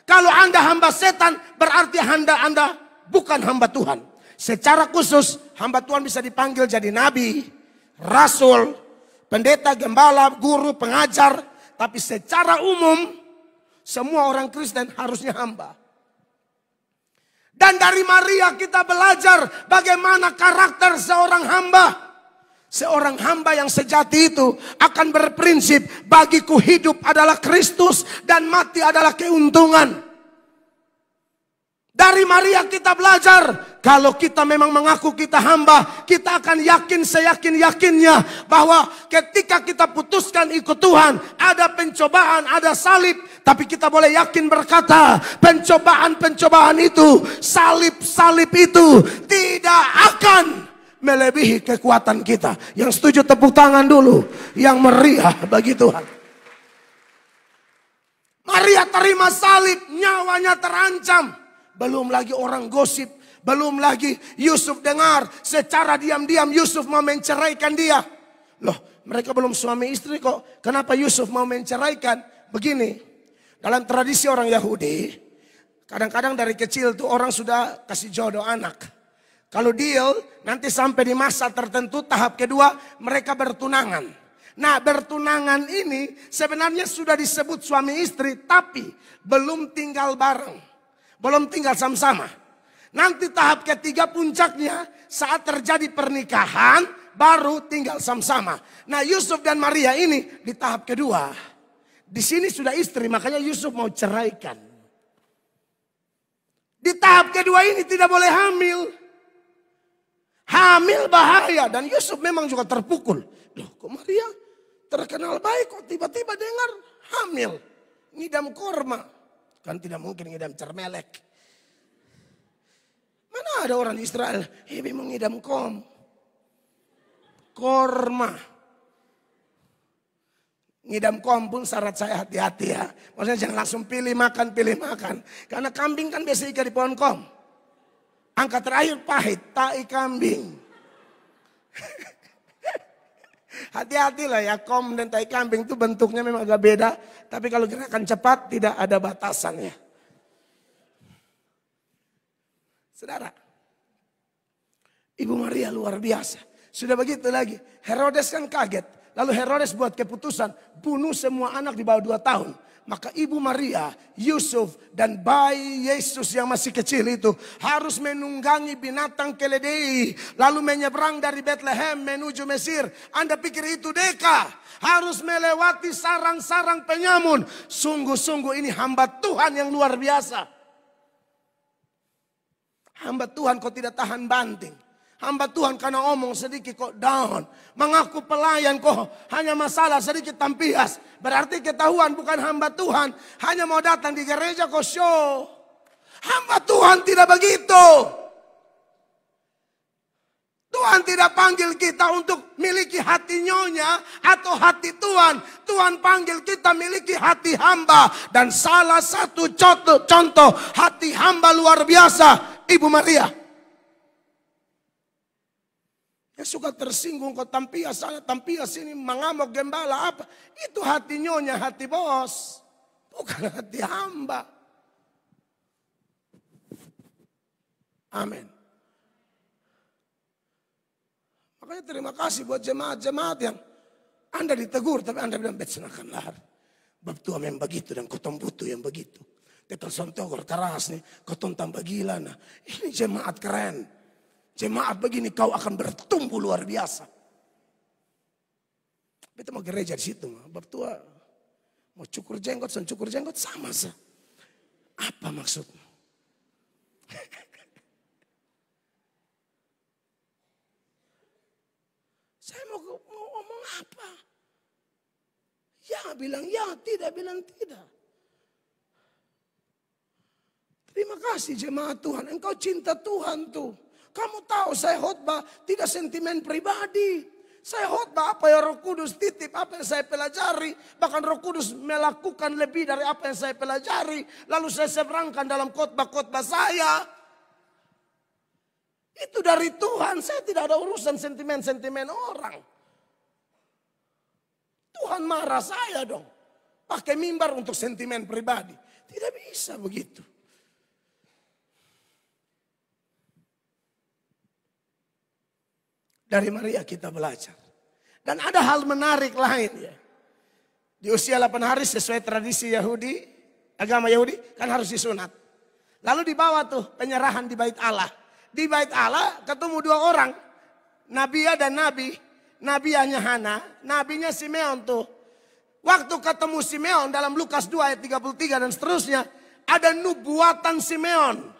Kalau Anda hamba setan, berarti Anda bukan hamba Tuhan. Secara khusus, hamba Tuhan bisa dipanggil jadi nabi, rasul, pendeta, gembala, guru, pengajar. Tapi secara umum, semua orang Kristen harusnya hamba. Dan dari Maria kita belajar bagaimana karakter seorang hamba. Seorang hamba yang sejati itu akan berprinsip, bagiku hidup adalah Kristus dan mati adalah keuntungan. Dari Maria kita belajar, kalau kita memang mengaku kita hamba, kita akan yakin seyakin-yakinnya bahwa ketika kita putuskan ikut Tuhan, ada pencobaan, ada salib. Tapi kita boleh yakin berkata, pencobaan-pencobaan itu, salib-salib itu tidak akan melebihi kekuatan kita. Yang setuju tepuk tangan dulu. Yang meriah bagi Tuhan. Maria terima salib, nyawanya terancam. Belum lagi orang gosip. Belum lagi Yusuf dengar secara diam-diam Yusuf mau menceraikan dia. Loh, mereka belum suami istri kok. Kenapa Yusuf mau menceraikan? Begini, dalam tradisi orang Yahudi, kadang-kadang dari kecil tuh orang sudah kasih jodoh anak. Kalau deal, nanti sampai di masa tertentu tahap kedua mereka bertunangan. Nah, bertunangan ini sebenarnya sudah disebut suami istri, tapi belum tinggal bareng. Belum tinggal sama-sama. Nanti tahap ketiga puncaknya saat terjadi pernikahan baru tinggal sama-sama. Nah, Yusuf dan Maria ini di tahap kedua. Di sini sudah istri, makanya Yusuf mau ceraikan. Di tahap kedua ini tidak boleh hamil. Hamil bahaya, dan Yusuf memang juga terpukul. Loh, kok Maria terkenal baik kok tiba-tiba dengar hamil. Ngidam korma. Kan tidak mungkin ngidam cermelek. Mana ada orang Israel, Ibu mau ngidam korma. Ngidam kom pun syarat saya hati-hati ya. Maksudnya jangan langsung pilih makan. Karena kambing kan biasa ikat di pohon kom. Angka terakhir pahit, tai kambing. Hati-hatilah ya, kom dan tai kambing itu bentuknya memang agak beda. Tapi kalau gerakan cepat tidak ada batasannya. Saudara, Ibu Maria luar biasa. Sudah begitu lagi, Herodes kan kaget. Lalu Herodes buat keputusan, bunuh semua anak di bawah 2 tahun. Maka Ibu Maria, Yusuf, dan bayi Yesus yang masih kecil itu harus menunggangi binatang keledai. Lalu menyeberang dari Bethlehem menuju Mesir. Anda pikir itu deka? Harus melewati sarang-sarang penyamun. Sungguh-sungguh ini hamba Tuhan yang luar biasa. Hamba Tuhan kok tidak tahan banting. Hamba Tuhan karena omong sedikit kok down. Mengaku pelayan kok hanya masalah sedikit tampias. Berarti ketahuan bukan hamba Tuhan. Hanya mau datang di gereja kok show. Hamba Tuhan tidak begitu. Tuhan tidak panggil kita untuk miliki hati nyonya atau hati Tuhan. Tuhan panggil kita miliki hati hamba. Dan salah satu contoh hati hamba luar biasa, Ibu Maria. Yang suka tersinggung kok tampias sana, tampias ini, mengamuk gembala apa. Itu hati nyonya, hati bos. Bukan hati hamba. Amin. Makanya terima kasih buat jemaat-jemaat yang Anda ditegur, tapi Anda bilang, "Betsenakan lahar. Bab tua memang begitu dan kotong butuh yang begitu. Tetel sontogor keras nih, kotong tambah gila." Nah, ini jemaat keren. Jemaat begini kau akan bertumbuh luar biasa. Kita mau gereja di situ, bab tua mau cukur jenggot sama sah. Apa maksudnya? Saya mau ngomong apa? Ya bilang ya, tidak bilang tidak. Terima kasih jemaat Tuhan, engkau cinta Tuhan tuh. Kamu tahu saya khotbah tidak sentimen pribadi. Saya khotbah apa yang Roh Kudus titip, apa yang saya pelajari. Bahkan Roh Kudus melakukan lebih dari apa yang saya pelajari. Lalu saya seberangkan dalam khotbah-khotbah saya. Itu dari Tuhan, saya tidak ada urusan sentimen-sentimen orang. Tuhan marah saya dong. Pakai mimbar untuk sentimen pribadi. Tidak bisa begitu. Dari Maria kita belajar. Dan ada hal menarik lain ya. Di usia 8 hari sesuai tradisi Yahudi, agama Yahudi kan harus disunat. Lalu dibawa tuh penyerahan di bait Allah. Di bait Allah ketemu 2 orang. Nabiya dan Nabi. Nabiyahnya Hana, nabinya Simeon tuh. Waktu ketemu Simeon dalam Lukas 2 ayat 33 dan seterusnya. Ada nubuatan Simeon.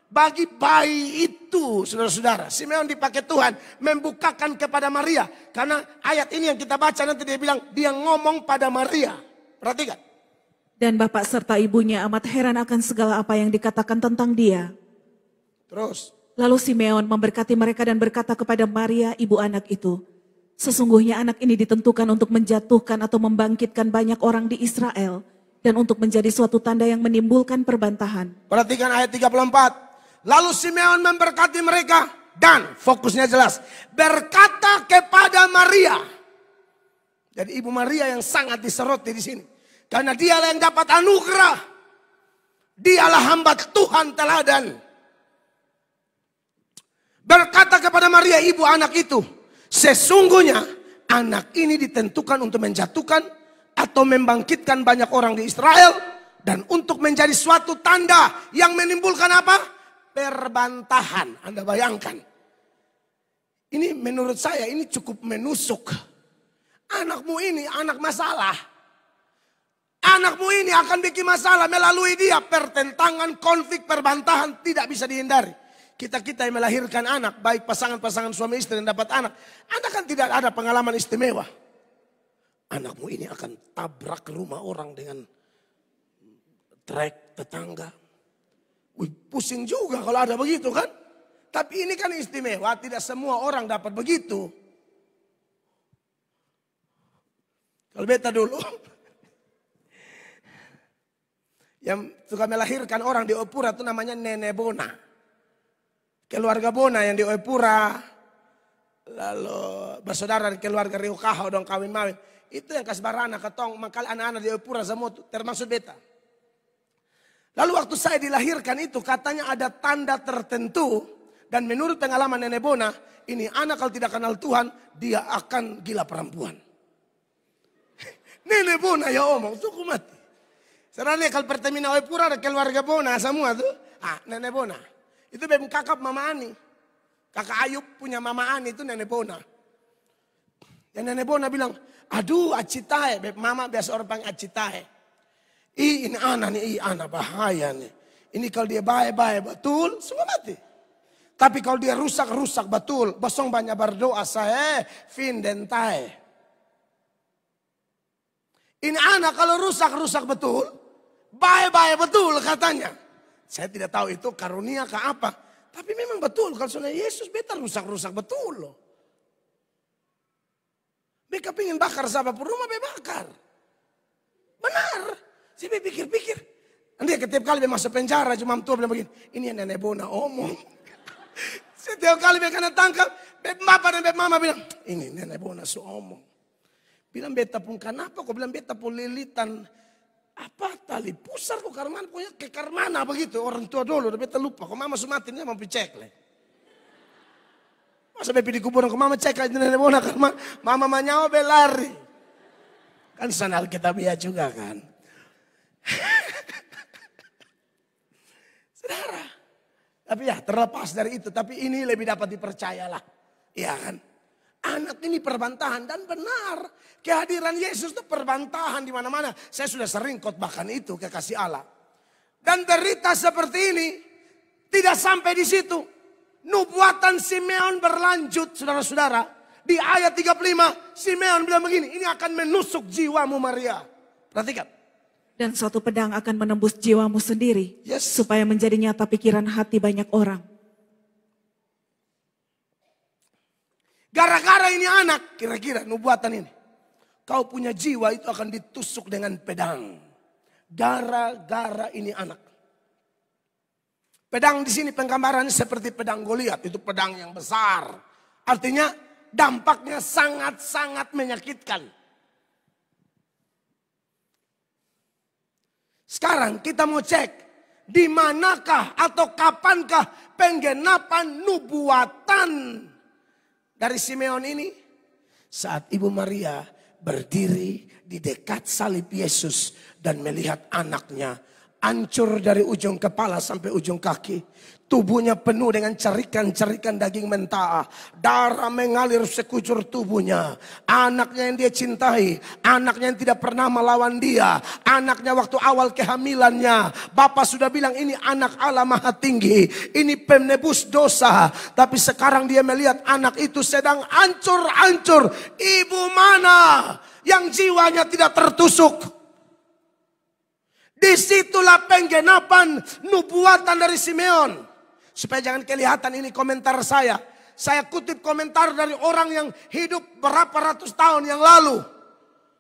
Bagi bayi itu, saudara-saudara, Simeon dipakai Tuhan membukakan kepada Maria. Karena ayat ini yang kita baca nanti dia bilang, dia ngomong pada Maria. Perhatikan. Dan bapak serta ibunya amat heran akan segala apa yang dikatakan tentang dia. Terus. Lalu Simeon memberkati mereka dan berkata kepada Maria, ibu anak itu, sesungguhnya anak ini ditentukan untuk menjatuhkan atau membangkitkan banyak orang di Israel. Dan untuk menjadi suatu tanda yang menimbulkan perbantahan. Perhatikan ayat 34. Lalu Simeon memberkati mereka dan fokusnya jelas. Berkata kepada Maria. Jadi Ibu Maria yang sangat disoroti di sini. Karena dialah yang dapat anugerah. Dialah hamba Tuhan teladan. Berkata kepada Maria ibu anak itu. Sesungguhnya anak ini ditentukan untuk menjatuhkan atau membangkitkan banyak orang di Israel. Dan untuk menjadi suatu tanda yang menimbulkan apa? Perbantahan. Anda bayangkan. Ini menurut saya ini cukup menusuk. Anakmu ini anak masalah. Anakmu ini akan bikin masalah melalui dia. Pertentangan, konflik, perbantahan tidak bisa dihindari. Kita yang melahirkan anak, baik pasangan-pasangan suami istri yang dapat anak. Anda kan tidak ada pengalaman istimewa. Anakmu ini akan tabrak rumah orang dengan trek tetangga. Wih, pusing juga kalau ada begitu kan. Tapi ini kan istimewa, tidak semua orang dapat begitu. Kalau beta dulu, yang suka melahirkan orang di Opura itu namanya Nenek Bona. keluarga Bona yang di Oepura, lalu bersaudara di keluarga Riukaho dong kawin-mawin. Itu yang kasih barana ketong, makanya anak-anak di Oepura semua termasuk beta. Lalu waktu saya dilahirkan itu katanya ada tanda tertentu. Dan menurut pengalaman Nenek Bona, ini anak kalau tidak kenal Tuhan, dia akan gila perempuan. Nenek Bona ya omong, suku mati. Sebenarnya kalau Pertamina Oepura ada keluarga Bona semua tuh. Nenek Bona. Itu memang kakak Mama Ani. Kakak Ayub punya Mama Ani itu Nenek Bona. Dan Nenek Bona bilang, aduh acitae. Mama biasa orang panggil acitae. Ini anak bahaya nih. Ini kalau dia baik-baik betul, semua mati. Tapi kalau dia rusak-rusak betul, bosong banyak berdoa saya, findentai. Ini anak kalau rusak-rusak betul, baik-baik betul katanya. Saya tidak tahu itu karunia ke apa. Tapi memang betul, kalau sudah Yesus beta rusak-rusak betul loh. Beka pingin bakar sahabat rumah, bakar. Benar. Saya pikir-pikir. Nanti setiap kali dia masuk penjara, cuma tua bilang begini, ini yang Nenek Bona omong. Setiap kali mereka tangkap, bapak dan mama bilang, ini Nenek Bona su omong. Bilang beta pun kenapa? Kau bilang beta pun lilitan apa tali pusar kok karmana punya ke karmana begitu orang tua dulu. Beta lupa. Kau mama sumatin dia mau cek le. Masa bepi di kuburan kau mama cek aja Nenek Bona karmana. Mama manyawa belari. Kan sana Alkitabiah juga kan. Saudara. Tapi ya terlepas dari itu, tapi ini lebih dapat dipercayalah. Iya kan? Anak ini perbantahan dan benar. Kehadiran Yesus itu perbantahan di mana-mana. Saya sudah sering khotbahkan itu kekasih Allah. Dan berita seperti ini tidak sampai di situ. Nubuatan Simeon berlanjut saudara-saudara. Di ayat 35 Simeon bilang begini, ini akan menusuk jiwamu Maria. Perhatikan. Dan suatu pedang akan menembus jiwamu sendiri. Yes. Supaya menjadi nyata pikiran hati banyak orang. Gara-gara ini anak, kira-kira nubuatan ini. Kau punya jiwa itu akan ditusuk dengan pedang. Gara-gara ini anak. Pedang di sini penggambarannya seperti pedang Goliat. Itu pedang yang besar. Artinya dampaknya sangat-sangat menyakitkan. Sekarang kita mau cek di manakah atau kapankah penggenapan nubuatan dari Simeon ini? Saat Ibu Maria berdiri di dekat salib Yesus dan melihat anaknya hancur dari ujung kepala sampai ujung kaki. Tubuhnya penuh dengan cerikan-cerikan daging mentah. Darah mengalir sekujur tubuhnya. Anaknya yang dia cintai. Anaknya yang tidak pernah melawan dia. Anaknya waktu awal kehamilannya. Bapak sudah bilang ini anak Allah Maha Tinggi. Ini penebus dosa. Tapi sekarang dia melihat anak itu sedang hancur-hancur. Ibu mana yang jiwanya tidak tertusuk? Disitulah penggenapan nubuatan dari Simeon. Supaya jangan kelihatan ini komentar saya. Saya kutip komentar dari orang yang hidup berapa ratus tahun yang lalu.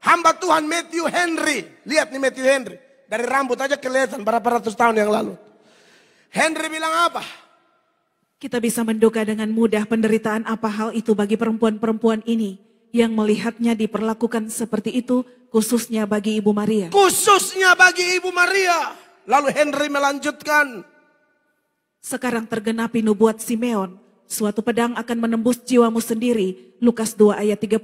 Hamba Tuhan Matthew Henry. Lihat nih Matthew Henry. Dari rambut aja kelihatan berapa ratus tahun yang lalu. Henry bilang apa? Kita bisa menduga dengan mudah penderitaan apa hal itu bagi perempuan-perempuan ini. Yang melihatnya diperlakukan seperti itu khususnya bagi Ibu Maria. Khususnya bagi Ibu Maria. Lalu Henry melanjutkan. Sekarang tergenapi nubuat Simeon. Suatu pedang akan menembus jiwamu sendiri. Lukas 2 ayat 35.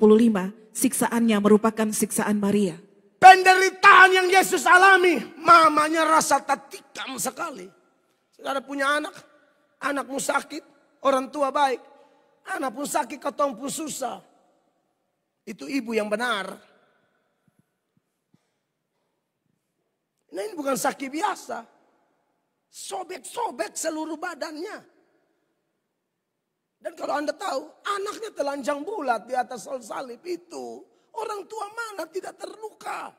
Siksaannya merupakan siksaan Maria. Penderitaan yang Yesus alami. Mamanya rasa tikam sekali. Saudara punya anak. Anakmu sakit. Orang tua baik. Anak pun sakit, ketong pun susah. Itu ibu yang benar. Nah ini bukan sakit biasa. Sobek-sobek seluruh badannya. Dan kalau Anda tahu, anaknya telanjang bulat di atas salib itu. Orang tua mana tidak terluka.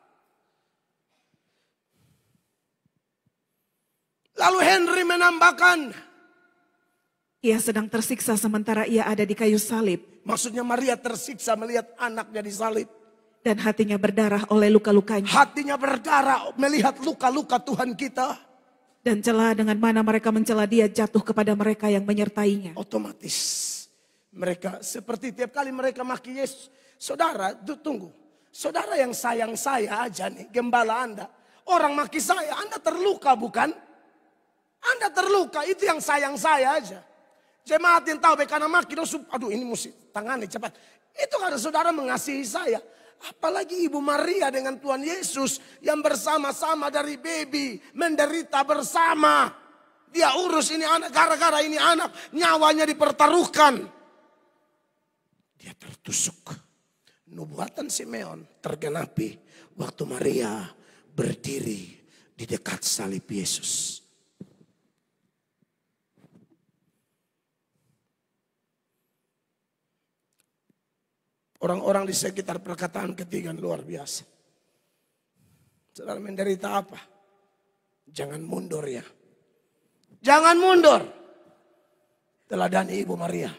Lalu Henry menambahkan. Ia sedang tersiksa sementara ia ada di kayu salib. Maksudnya Maria tersiksa melihat anaknya disalib. Dan hatinya berdarah oleh luka-lukanya. Hatinya berdarah melihat luka-luka Tuhan kita. Dan celah dengan mana mereka mencela dia jatuh kepada mereka yang menyertainya. Otomatis mereka seperti tiap kali mereka maki Yesus. Saudara, tunggu. Saudara yang sayang saya aja nih, gembala Anda. Orang maki saya, Anda terluka bukan? Anda terluka, itu yang sayang saya aja. Jemaat yang tahu karena maki, aduh ini mesti tangani cepat. Itu karena saudara mengasihi saya. Apalagi Ibu Maria dengan Tuhan Yesus yang bersama-sama dari baby menderita bersama. Dia urus ini anak, gara-gara ini anak nyawanya dipertaruhkan. Dia tertusuk. Nubuatan Simeon tergenapi waktu Maria berdiri di dekat salib Yesus. Orang-orang di sekitar perkataan ketiga luar biasa. Saudara menderita apa? Jangan mundur ya. Jangan mundur. Teladani Ibu Maria.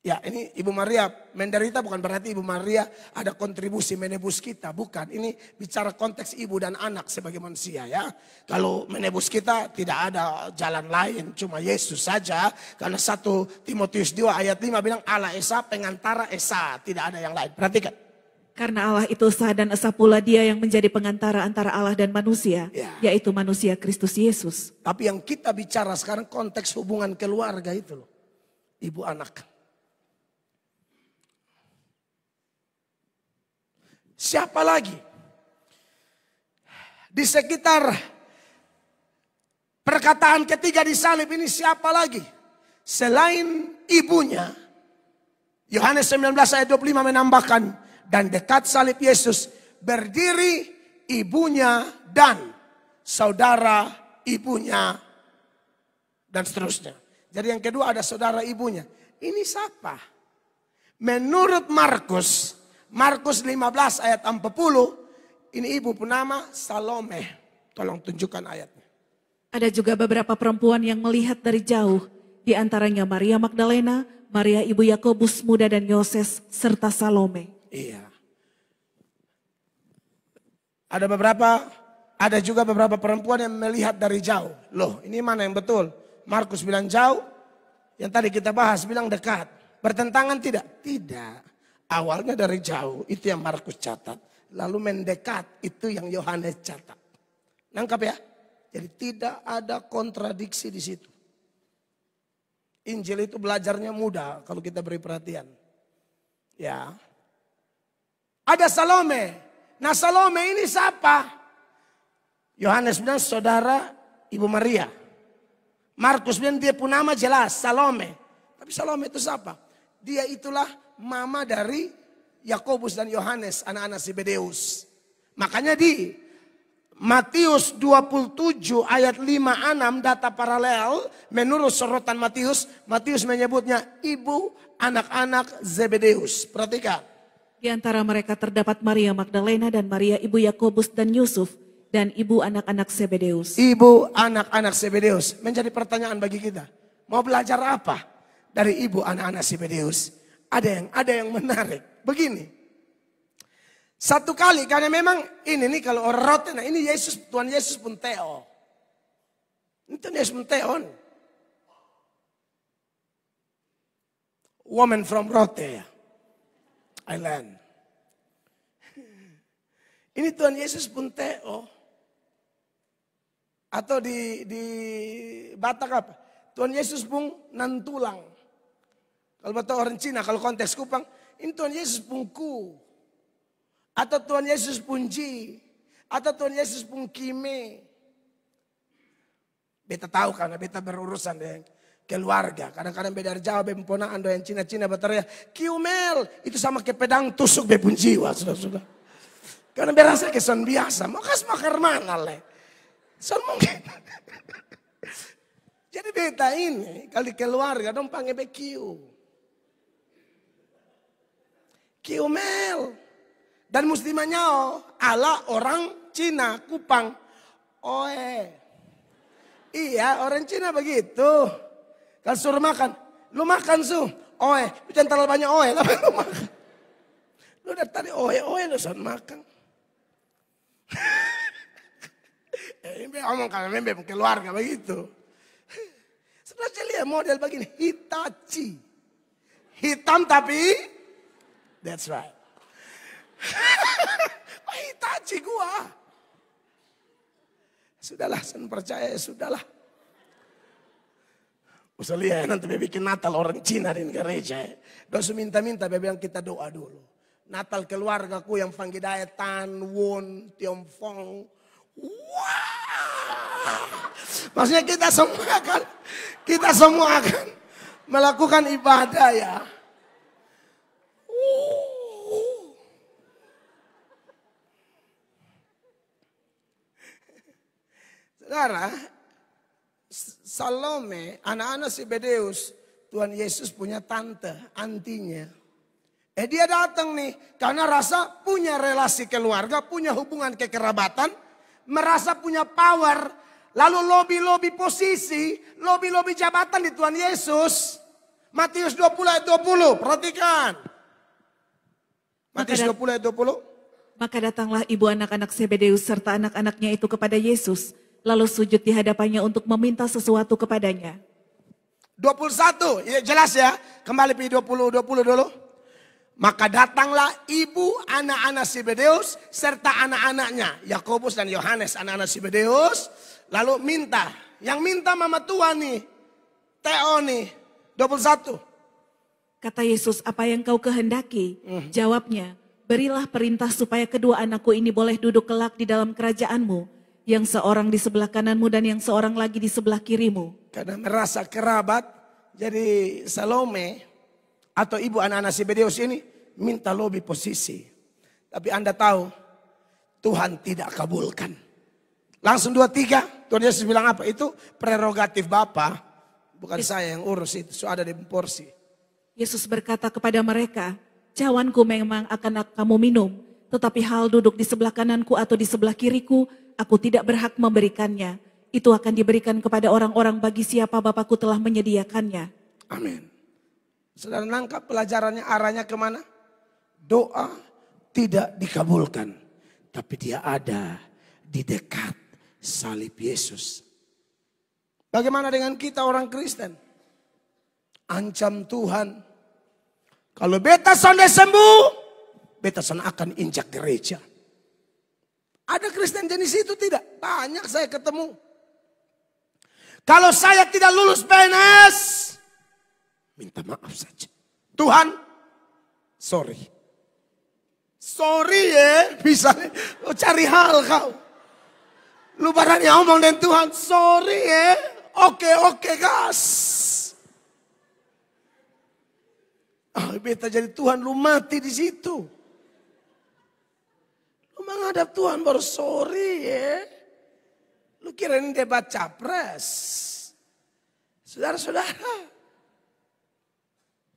Ya ini Ibu Maria menderita bukan berarti Ibu Maria ada kontribusi menebus kita. Bukan, ini bicara konteks ibu dan anak sebagai manusia ya. Kalau menebus kita tidak ada jalan lain, cuma Yesus saja. Karena 1 Timotius 2 ayat 5 bilang Allah Esa pengantara Esa, tidak ada yang lain. Perhatikan. Karena Allah itu esa dan esa pula dia yang menjadi pengantara antara Allah dan manusia. Ya. Yaitu manusia Kristus Yesus. Tapi yang kita bicara sekarang konteks hubungan keluarga itu loh. Ibu anak. Siapa lagi? Di sekitar perkataan ketiga di salib ini siapa lagi? Selain ibunya. Yohanes 19 ayat 25 menambahkan. Dan dekat salib Yesus berdiri ibunya dan saudara ibunya. Dan seterusnya. Jadi yang kedua ada saudara ibunya. Ini siapa? Menurut Markus 15 ayat 40, ini ibu bernama Salome. Tolong tunjukkan ayatnya. Ada juga beberapa perempuan yang melihat dari jauh. Di antaranya Maria Magdalena, Maria ibu Yakobus muda dan Yoses, serta Salome. Iya. Ada juga beberapa perempuan yang melihat dari jauh. Loh ini mana yang betul? Markus bilang jauh, yang tadi kita bahas bilang dekat. Bertentangan tidak? Tidak. Awalnya dari jauh, itu yang Markus catat. Lalu mendekat, itu yang Yohanes catat. Nangkap ya? Jadi tidak ada kontradiksi di situ. Injil itu belajarnya mudah kalau kita beri perhatian. Ya. Ada Salome. Nah Salome ini siapa? Yohanes bilang saudara Ibu Maria. Markus bilang dia pun nama jelas Salome. Tapi Salome itu siapa? Dia itulah mama dari Yakobus dan Yohanes, anak-anak Zebedeus. Makanya di Matius 27 ayat 5-6 data paralel menurut sorotan Matius menyebutnya ibu anak-anak Zebedeus. Perhatikan. Di antara mereka terdapat Maria Magdalena dan Maria ibu Yakobus dan Yusuf dan ibu anak-anak Zebedeus. Ibu anak-anak Zebedeus. Menjadi pertanyaan bagi kita. Mau belajar apa dari ibu anak-anak Zebedeus? Ada yang menarik. Begini. Satu kali karena memang ini nih kalau orang rote, nah ini Yesus, Tuhan Yesus pun Theo. Ini Tuhan Yesus pun Theo. Woman from Rote Island. Ini Tuhan Yesus pun Theo. Atau di Batak apa? Tuhan Yesus pun Nantulang. Kalau bahasa orang Cina, kalau konteks Kupang, ini Tuhan Yesus pun Ku. Atau Tuhan Yesus pun Ji. Atau Tuhan Yesus pun Kime. Beta tahu karena beta berurusan dengan keluarga. Kadang-kadang beda Jawa, bemponaan doyan Cina-Cina berteriak, Kiumel. Itu sama ke pedang tusuk bepun jiwa, sudah-sudah. Karena berasa kesan biasa. Mau kas makar mana le. Son mungkin. Jadi beta ini, kalau di keluarga, dong panggil bekiu. Kiumel. Dan muslimanya ala orang Cina, Kupang. Oe. Iya orang Cina begitu. Kalau suruh makan. Lu makan su. Oe. Jangan terlalu banyak oe. Lah lu makan. Lu dari tadi oe lu suruh makan. Ngomong kalau memang keluarga begitu. Setelah saya lihat model begini, Hitachi. Hitam tapi, that's right. Hitachi gua. Sudahlah, saya percaya, sudahlah. Usah lihat nanti bikin Natal orang Cina di gereja. Dosa minta-minta, bilang kita doa dulu. Natal keluargaku yang Panggidaya, Tan, Won, Tiongfong. Wah. Maksudnya kita semua akan melakukan ibadah ya. Saudara, Salome, anak-anak Zebedeus, Tuhan Yesus punya tante, antinya. Dia datang nih, karena rasa punya relasi keluarga, punya hubungan kekerabatan, merasa punya power, lalu lobby-lobby posisi, lobby-lobby jabatan di Tuhan Yesus. Matius 20 ayat 20, perhatikan. Matius 20 ayat 20. Maka datanglah ibu anak-anak Zebedeus serta anak-anaknya itu kepada Yesus, lalu sujud di hadapannya untuk meminta sesuatu kepadanya. 21, ya jelas ya. Kembali pi 20 dulu. Maka datanglah ibu anak-anak Zebedeus serta anak-anaknya, Yakobus dan Yohanes, anak-anak Zebedeus, lalu minta. Yang minta mama tua nih, Theo nih, 21. Kata Yesus, apa yang kau kehendaki? Jawabnya, berilah perintah supaya kedua anakku ini boleh duduk kelak di dalam kerajaanmu, yang seorang di sebelah kananmu dan yang seorang lagi di sebelah kirimu. Karena merasa kerabat, jadi Salome atau ibu anak-anak Zebedeus ini minta lobby posisi. Tapi Anda tahu, Tuhan tidak kabulkan. Langsung 2-3, Tuhan Yesus bilang apa? Itu prerogatif Bapa, bukan saya yang urus itu, so ada di porsi. Yesus berkata kepada mereka, cawanku memang akan kamu minum, tetapi hal duduk di sebelah kananku atau di sebelah kiriku, aku tidak berhak memberikannya. Itu akan diberikan kepada orang-orang bagi siapa Bapakku telah menyediakannya. Amin. Saudara nangkap pelajarannya arahnya kemana? Doa tidak dikabulkan. Tapi dia ada di dekat salib Yesus. Bagaimana dengan kita orang Kristen? Ancam Tuhan. Kalau beta sonde sembuh, beta son akan injak gereja. Ada Kristen jenis itu tidak? Banyak saya ketemu. Kalau saya tidak lulus PNS, minta maaf saja. Tuhan, sorry. Sorry ya, bisa lo cari hal kau. Lu barangnya ngomong dengan Tuhan, sorry ya. Oke gas. Beta jadi Tuhan, lu mati di situ. Lu menghadap Tuhan baru sorry ya. Lu kira ini debat capres. Saudara-saudara.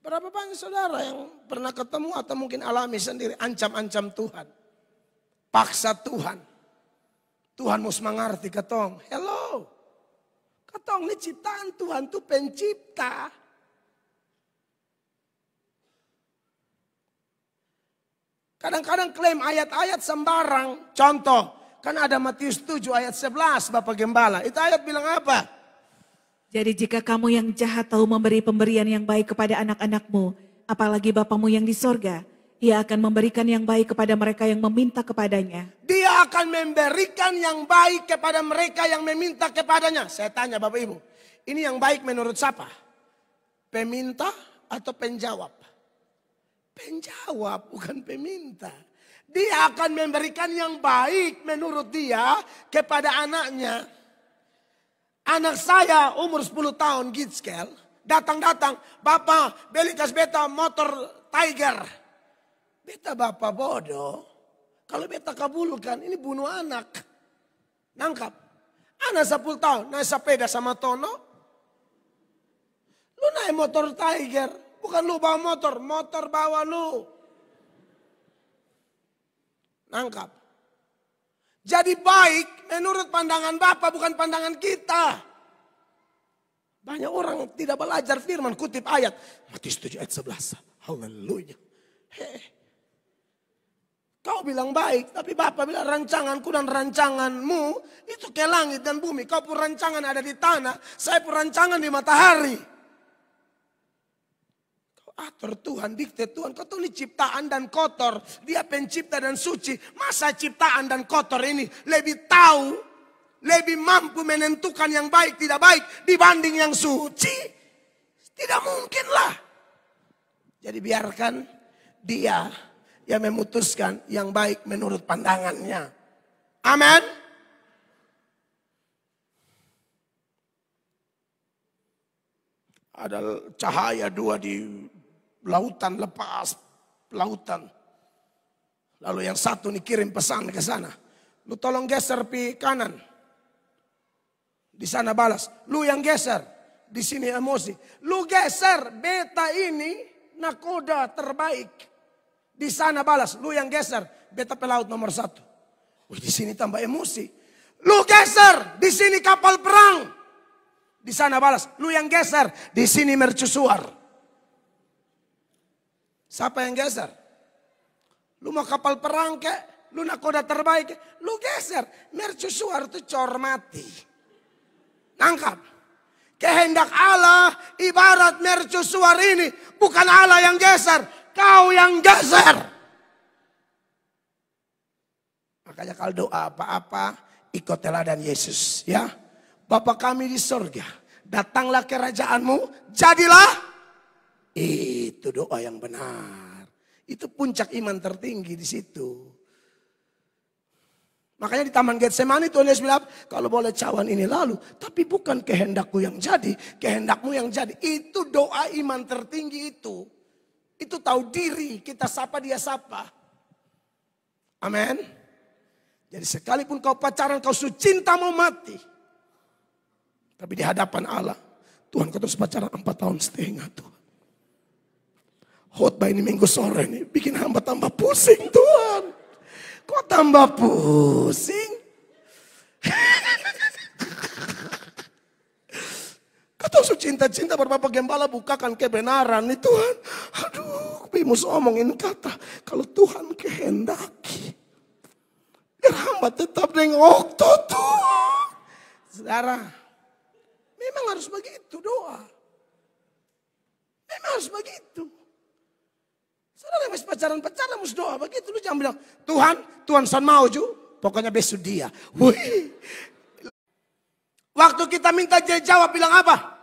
Berapa banyak saudara yang pernah ketemu atau mungkin alami sendiri ancam-ancam Tuhan. Paksa Tuhan. Tuhan mesti mengerti ketong. Hello. Ketong ini ciptaan Tuhan tuh pencipta. Kadang-kadang klaim ayat-ayat sembarang. Contoh. Kan ada Matius 7 ayat 11 Bapak Gembala. Itu ayat bilang apa? Jadi jika kamu yang jahat tahu memberi pemberian yang baik kepada anak-anakmu, apalagi Bapamu yang di sorga, Ia akan memberikan yang baik kepada mereka yang meminta kepadanya. Dia akan memberikan yang baik kepada mereka yang meminta kepadanya. Saya tanya Bapak Ibu, ini yang baik menurut siapa? Peminta atau penjawab? Penjawab bukan peminta. Dia akan memberikan yang baik menurut dia kepada anaknya. Anak saya umur 10 tahun Gitskel. Datang-datang. Bapak belikas beta motor Tiger. Beta bapak bodoh. Kalau beta kabulkan ini bunuh anak. Nangkap. Anak 10 tahun naik sepeda sama Tono. Lu naik motor Tiger. Bukan lu bawa motor. Motor bawa lu. Nangkap. Jadi baik menurut pandangan Bapa bukan pandangan kita. Banyak orang tidak belajar firman kutip ayat. Matius 7 ayat 11. Haleluya. Kau bilang baik, tapi Bapa bilang rancanganku dan rancanganmu itu ke langit dan bumi. Kau pun rancangan ada di tanah, saya pun rancangan di matahari. Kau atur Tuhan, dikte Tuhan. Kau tuh ini ciptaan dan kotor, dia pencipta dan suci. Masa ciptaan dan kotor ini lebih tahu, lebih mampu menentukan yang baik tidak baik dibanding yang suci? Tidak mungkinlah. Jadi biarkan dia yang memutuskan yang baik menurut pandangannya. Amin. Ada cahaya dua di lautan, lepas lautan. Lalu yang satu nih kirim pesan ke sana. Lu tolong geser pi kanan. Di sana balas. Lu yang geser. Di sini emosi. Lu geser, beta ini nakoda terbaik. Di sana balas, lu yang geser, beta pelaut nomor 1. Wih, di sini tambah emosi. Lu geser, di sini kapal perang. Di sana balas, lu yang geser, di sini mercusuar. Siapa yang geser? Lu mau kapal perang kek? Lu nakoda terbaik kek? Lu geser. Mercusuar itu cor mati. Nangkap. Kehendak Allah ibarat mercusuar ini bukan Allah yang geser. Kau yang geser. Makanya kalau doa apa-apa, ikut teladan Yesus. Ya, Bapa kami di sorga, datanglah kerajaanmu, jadilah. Itu doa yang benar. Itu puncak iman tertinggi di situ. Makanya di Taman Getsemani Tuhan Yesus bilang, kalau boleh cawan ini lalu, tapi bukan kehendakku yang jadi, kehendakmu yang jadi. Itu doa iman tertinggi itu. Itu tahu diri, kita sapa dia sapa. Amin. Jadi sekalipun kau pacaran, kau cinta mau mati. Tapi di hadapan Allah, Tuhan kau terus pacaran 4,5 tahun Tuhan. Khotbah ini minggu sore nih, bikin hamba tambah pusing Tuhan. Kok tambah pusing? Kata cinta-cinta berbapak gembala bukakan kebenaran nih Tuhan. Aduh, Bimus omongin kata. Kalau Tuhan kehendaki. Biar hamba tetap nengok Tuhan. Saudara, memang harus begitu doa. Memang harus begitu. Saudara yang masih pacaran harus doa begitu. Lu jangan bilang, Tuhan san mau ju. Pokoknya besok dia. Wih. Waktu kita minta dia jawab bilang apa?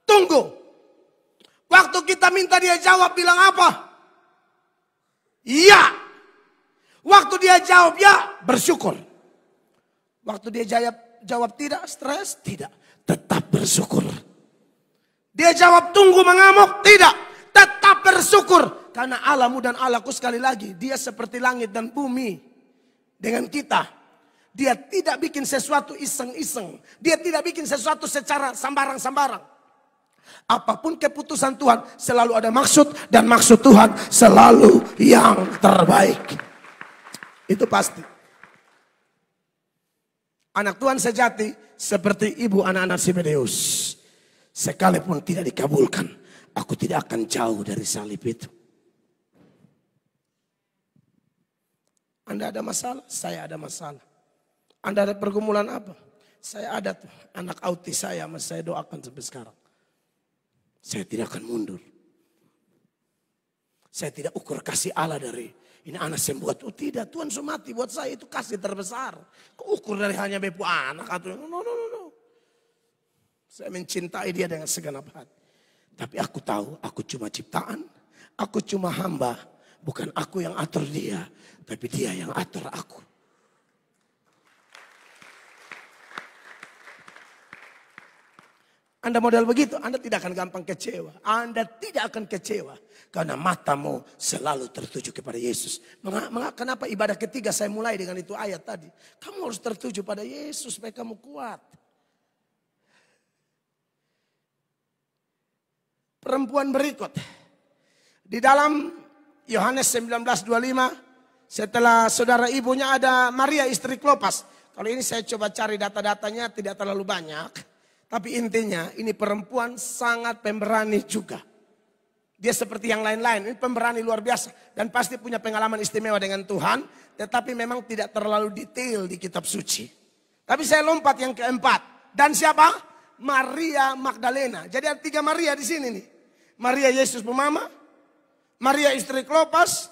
Tunggu. Waktu kita minta dia jawab bilang apa? Iya. Waktu dia jawab ya, bersyukur. Waktu dia jawab tidak, stres, tidak. Tetap bersyukur. Dia jawab tunggu mengamuk, tidak. Tetap bersyukur. Karena Allahmu dan Allahku sekali lagi, dia seperti langit dan bumi dengan kita. Dia tidak bikin sesuatu iseng-iseng. Dia tidak bikin sesuatu secara sambarang-sambarang. Apapun keputusan Tuhan selalu ada maksud. Dan maksud Tuhan selalu yang terbaik. Itu pasti. Anak Tuhan sejati seperti ibu anak-anak Zebedeus. Sekalipun tidak dikabulkan, aku tidak akan jauh dari salib itu. Anda ada masalah, saya ada masalah. Anda ada pergumulan apa? Saya ada tuh, anak autis saya, masih saya doakan sampai sekarang. Saya tidak akan mundur. Saya tidak ukur kasih Allah dari ini anak saya buat. Oh tidak, Tuhan sudah mati buat saya, itu kasih terbesar. Kok ukur dari hanya bepu anak atau no. Saya mencintai dia dengan segenap hati. Tapi aku tahu, aku cuma ciptaan, aku cuma hamba. Bukan aku yang atur dia, tapi dia yang atur aku. Anda model begitu, Anda tidak akan gampang kecewa. Anda tidak akan kecewa. Karena matamu selalu tertuju kepada Yesus. Kenapa ibadah ketiga saya mulai dengan itu ayat tadi. Kamu harus tertuju pada Yesus supaya kamu kuat. Perempuan berikut. Di dalam Yohanes 19:25. Setelah saudara ibunya ada Maria istri Klopas. Kalau ini saya coba cari data-datanya tidak terlalu banyak. Tapi intinya ini perempuan sangat pemberani juga. Dia seperti yang lain-lain. Ini pemberani luar biasa. Dan pasti punya pengalaman istimewa dengan Tuhan. Tetapi memang tidak terlalu detail di kitab suci. Tapi saya lompat yang keempat. Dan siapa? Maria Magdalena. Jadi ada 3 Maria di sini nih. Maria Yesus Pemama. Maria istri Klopas.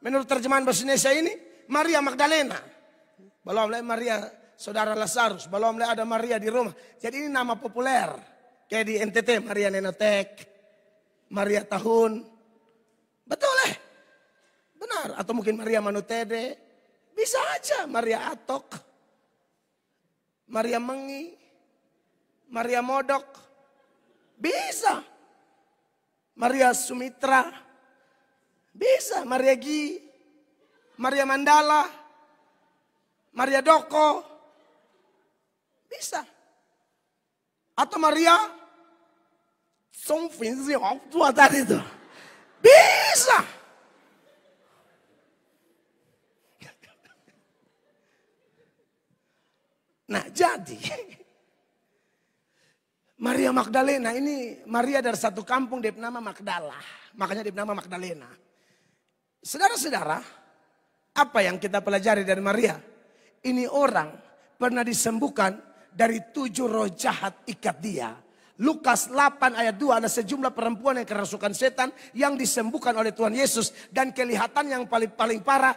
Menurut terjemahan bahasa Indonesia ini. Maria Magdalena. Belum lagi Maria saudara Lazarus. Belum lagi ada Maria di Roma. Jadi ini nama populer. Kayak di NTT. Maria Nenotek. Maria Tahun, betul benar. Atau mungkin Maria Manutede, bisa aja. Maria Atok, Maria Mengi, Maria Modok, bisa. Maria Sumitra, bisa. Maria Gi, Maria Mandala, Maria Doko, bisa. Atau Maria tua tadi itu. Bisa. Nah jadi. Maria Magdalena ini Maria dari satu kampung dia bernama Magdala. Makanya dia bernama Magdalena. Saudara-saudara. Apa yang kita pelajari dari Maria? Ini orang pernah disembuhkan dari 7 roh jahat ikat dia. Lukas 8 ayat 2 ada sejumlah perempuan yang kerasukan setan yang disembuhkan oleh Tuhan Yesus. Dan kelihatan yang paling parah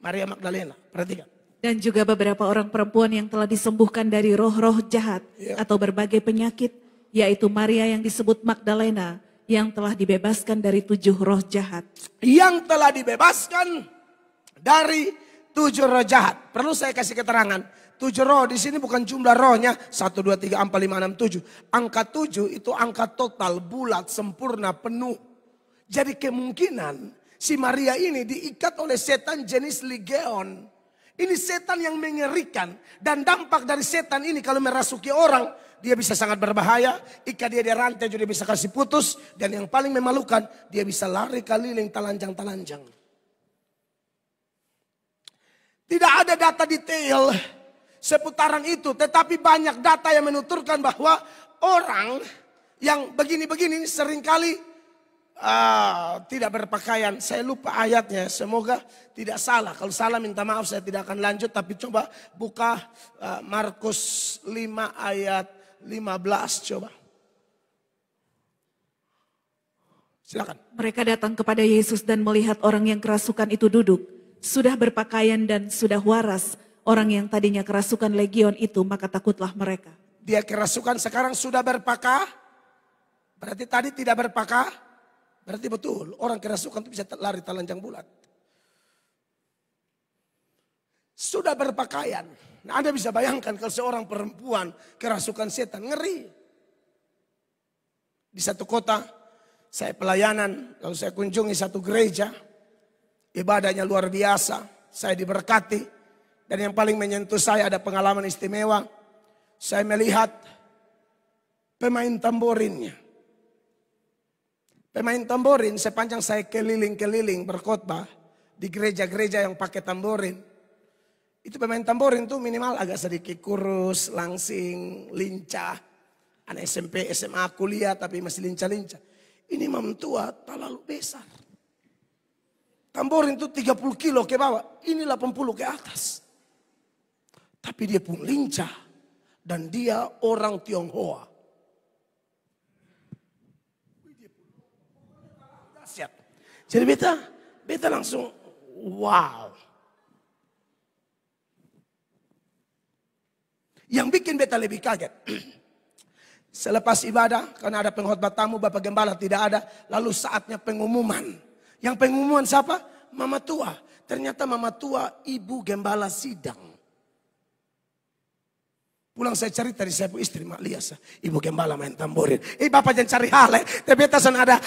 Maria Magdalena. Perhatikan. Dan juga beberapa orang perempuan yang telah disembuhkan dari roh-roh jahat atau berbagai penyakit. Yaitu Maria yang disebut Magdalena yang telah dibebaskan dari 7 roh jahat. Yang telah dibebaskan dari 7 roh jahat. Perlu saya kasih keterangan. 7 roh di sini bukan jumlah rohnya 1, 2, 3, 4, 5, 6, 7. Angka 7 itu angka total, bulat, sempurna, penuh. Jadi kemungkinan si Maria ini diikat oleh setan jenis legion. Ini setan yang mengerikan. Dan dampak dari setan ini kalau merasuki orang, dia bisa sangat berbahaya. Ikat dia di rantai juga bisa kasih putus. Dan yang paling memalukan, dia bisa lari keliling telanjang-telanjang. Tidak ada data detail seputaran itu, tetapi banyak data yang menuturkan bahwa orang yang begini-begini seringkali tidak berpakaian. Saya lupa ayatnya, semoga tidak salah. Kalau salah minta maaf, saya tidak akan lanjut. Tapi coba buka Markus 5 ayat 15 coba. Silakan. Mereka datang kepada Yesus dan melihat orang yang kerasukan itu duduk, sudah berpakaian dan sudah waras. Orang yang tadinya kerasukan legion itu, maka takutlah mereka. Dia kerasukan sekarang sudah berpakaian. Berarti tadi tidak berpakaian. Berarti betul orang kerasukan itu bisa lari telanjang bulat. Sudah berpakaian. Nah, Anda bisa bayangkan kalau seorang perempuan kerasukan setan, ngeri. Di satu kota saya pelayanan, lalu saya kunjungi satu gereja. Ibadahnya luar biasa. Saya diberkati. Dan yang paling menyentuh saya ada pengalaman istimewa. Saya melihat pemain tamborinnya. Pemain tamborin sepanjang saya keliling-keliling berkhotbah di gereja-gereja yang pakai tamborin. Itu pemain tamborin tuh minimal agak sedikit kurus, langsing, lincah. Anak SMP, SMA, kuliah tapi masih lincah-lincah. Ini memtua terlalu besar. Tamborin tuh 30 kilo ke bawah, ini 80 ke atas. Tapi dia pun lincah dan dia orang Tionghoa. Jadi beta langsung wow. Yang bikin beta lebih kaget. Selepas ibadah karena ada pengkhotbah tamu, Bapak Gembala tidak ada, lalu saatnya pengumuman. Yang pengumuman siapa? Mama tua. Ternyata mama tua ibu gembala sidang. Pulang saya cerita di saya istri Mak Liasa. Ibu gembala main tamborin. Bapak jangan cari hal ya. Tapi son ada.